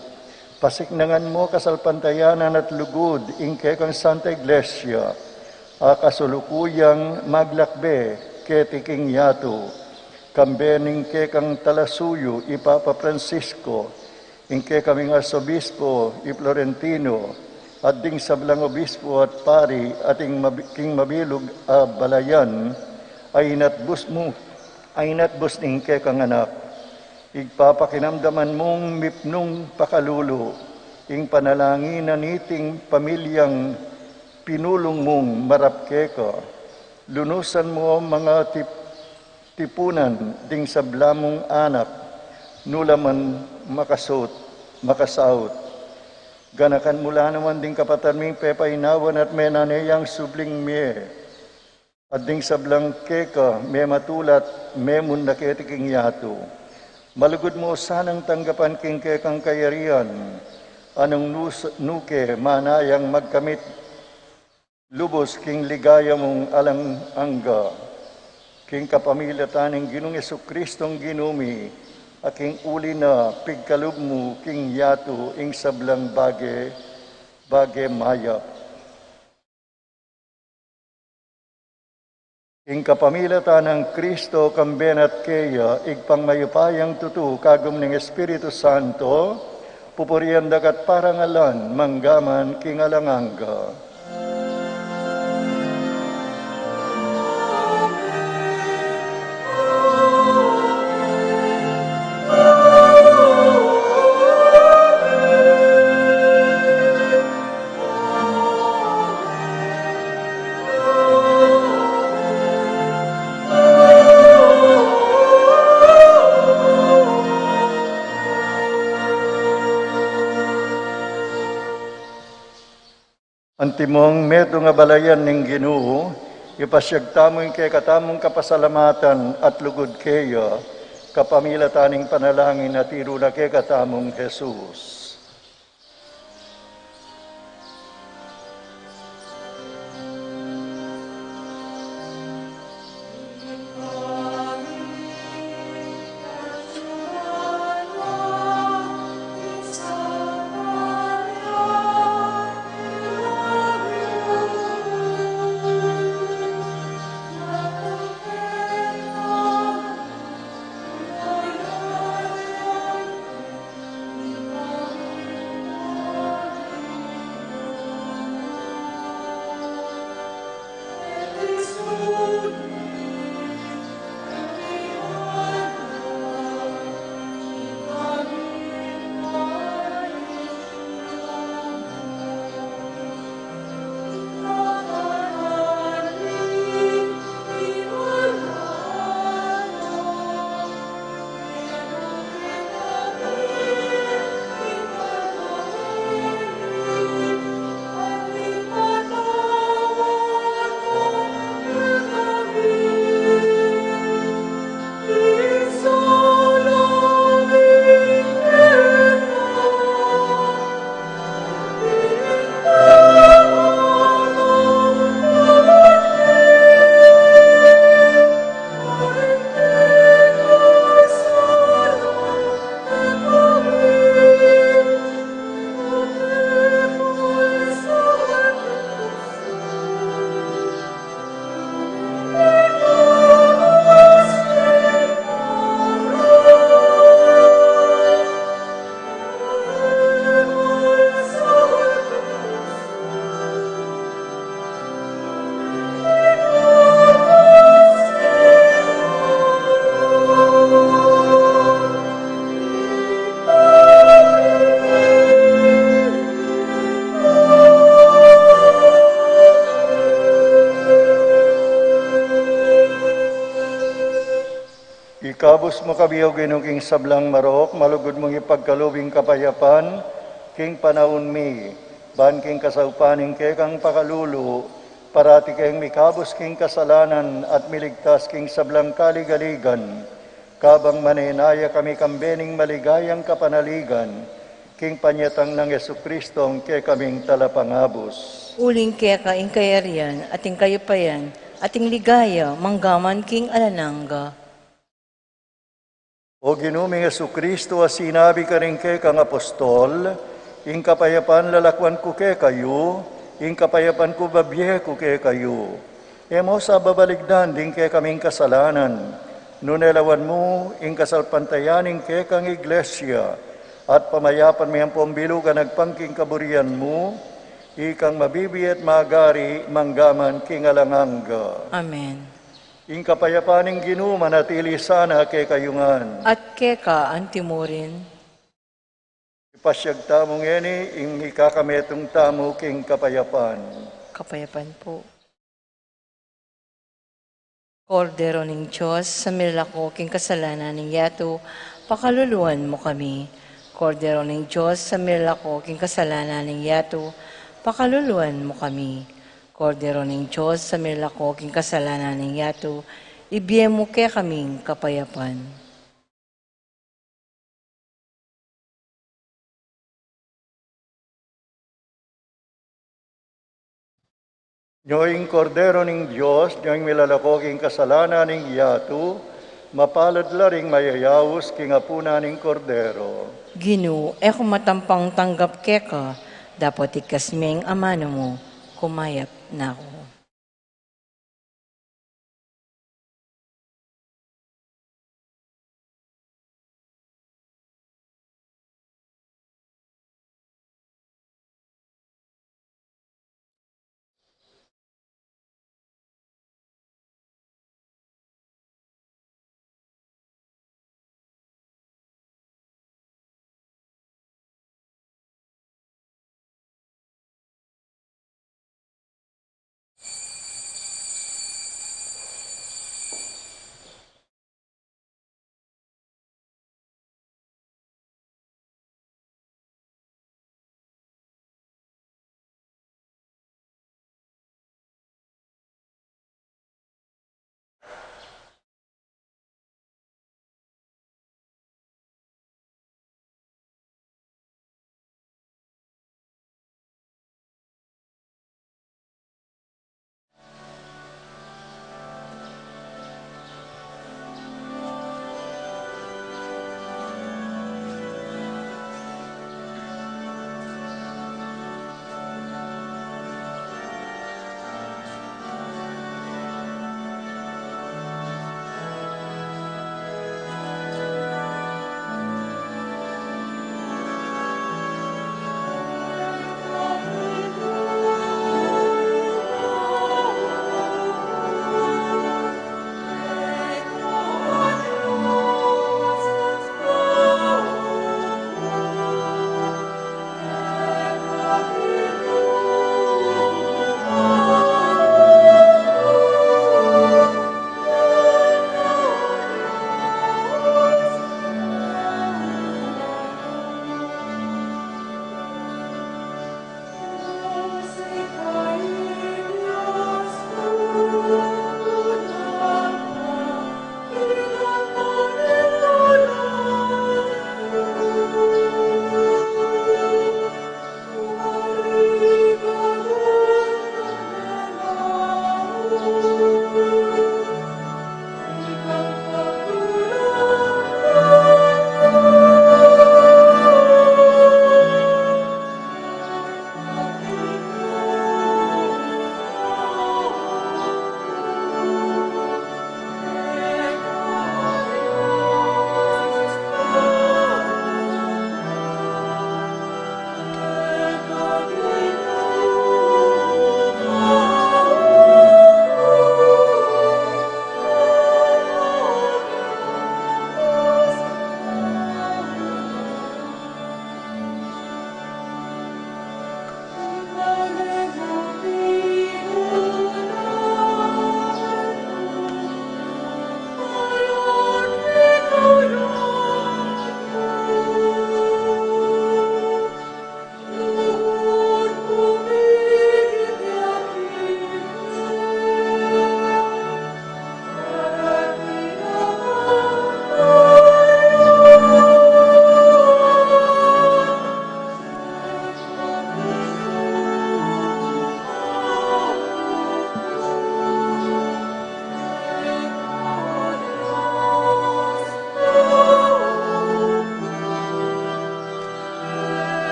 Pasiknangan mo kasalpantayanan at lugod ing quécang Santa Iglesia, kasulukuyang maglakbe ketiking yato, kambening quécang talasuyo ipapa Francisco, ing quécaming arsobispo i Florentino, at ding sablang obispo at pari ating king mabilog balayan, ay natbus ning quécang anak. Igpapakinamdaman mong mipnong pakalulo, ing panalangin niting pamilyang pinulong mong marap quéca. Lunusan mo mga tipunan ding sablamong anak, nulaman makasaut. Ganakan mula naman ding kapatan ming pepainawan at menaneyang subling mie. At ding sablang quéca, me matulat, memun naketiking yato. Malugod mo sanang tanggapan king quécang kayarian, anong nuke manayang magkamit, lubos king ligaya mong alang angga, king capamilatan ning Ginong Jesucristong ginumi, aking uli na pigkalub mo king yato ing sablang bage mayap. Ing kapamilatan ng Kristo kamben at keya, igpang mayupayang tutu kagum ng Espiritu Santo, pupurian dagat parangalan, manggaman king alanganga. Antimong medo nga balayan ning Ginoo, ipasyagtamong kay katamong kapasalamatan at lugod keya, kapamilatan ning panalangin at iro na kay katamong Jesus. Ikabos mo kabiyaw king sablang marok, malugod mong ipagkalubing kapayapan, king panahon mi, ban king kasaupaning kekang pakalulu, parati kayong mikabos king kasalanan at miligtas king sablang kaligaligan, kabang maninaya kami kambening maligayang kapanaligan, king panyatang ng Yesukristo ke kaming talapangabos.
Uling quéca ing kayarian, ating kayupayan, ating ligaya, manggaman king alananga.
O ginuming Yesukristo, sinabi ka rin kang apostol, ing kapayapan lalakwan ko kayo, ing kapayapan ko babye ko kayo. Emo sa babaligdan din kaming kasalanan, nunelawan mo ing kasalpantayaning kang iglesia, at pamayapan mo yung pombilo ka nagpangking kaburian mo, ikang mabibiyat magari manggaman king alanganga.
Amen.
Ing kapayapaning Ginoo manatili sana kay kayungan.
At quéca ang timurin.
Ipasyag tamong eni, ing ikakametong tamo king kapayapan.
Kapayapan po. Kordero ning Diyos, sa milako king kasalanan ning yato, pakaluluan mo kami. Kordero ning Diyos, sa milako king kasalanan ning yato, pakaluluan mo kami. Kordero ning Diyos, sa milako king kasalanan ning yato, ibiye mo kay kaming kapayapan.
Nyoing kordero ning Diyos, nyoing milalako king kasalanan ning yato, mapalad laring mayayawos king apuna ning kordero.
Ginu, kung matampang tanggap quéca, dapat ikasming amano mo, kumayap na ako.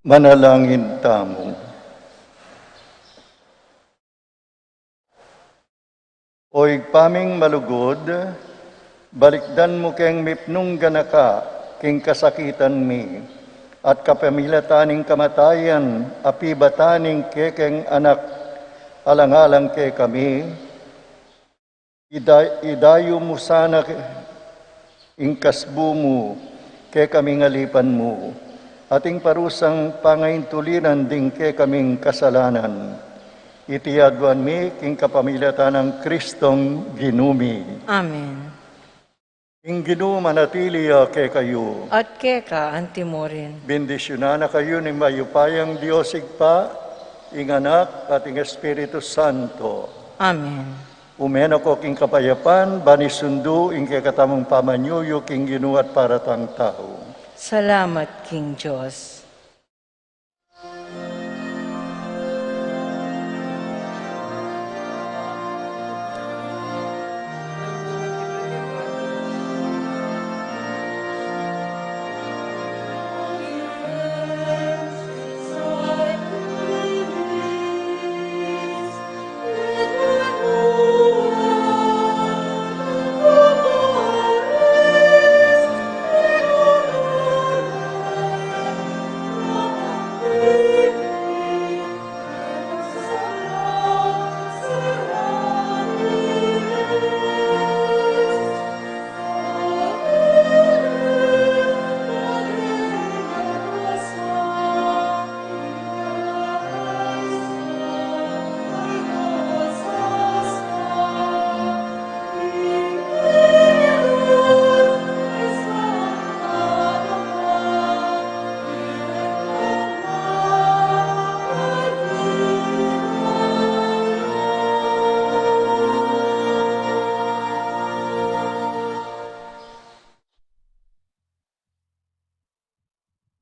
Manalangin tamo. Oig paming malugod, balikdan mo keng mipnung ganaka, king kasakitan mi, at capamilatan ning kamatayan, apibatan ning kekeng anak, alang-alang ke kami, idayo mo sana ingkasbu mo, ke kaming alipan mo, ating parusang pangaintulinan ding ke kaming kasalanan. Itiyadwan mi, king kapamilatan ng Kristong ginumi.
Amen.
Ing Ginoo manatili ke kayo.
At quéca antimorin.
Bendisyonan na kayo ni mayupayang Diyos igpa, ing anak at ing Espiritu Santo.
Amen.
Umeno ko king kapayapan, banisundu ing kakatamong pamanyuyo king Ginoo at paratang tao.
Salamat, King Diyos.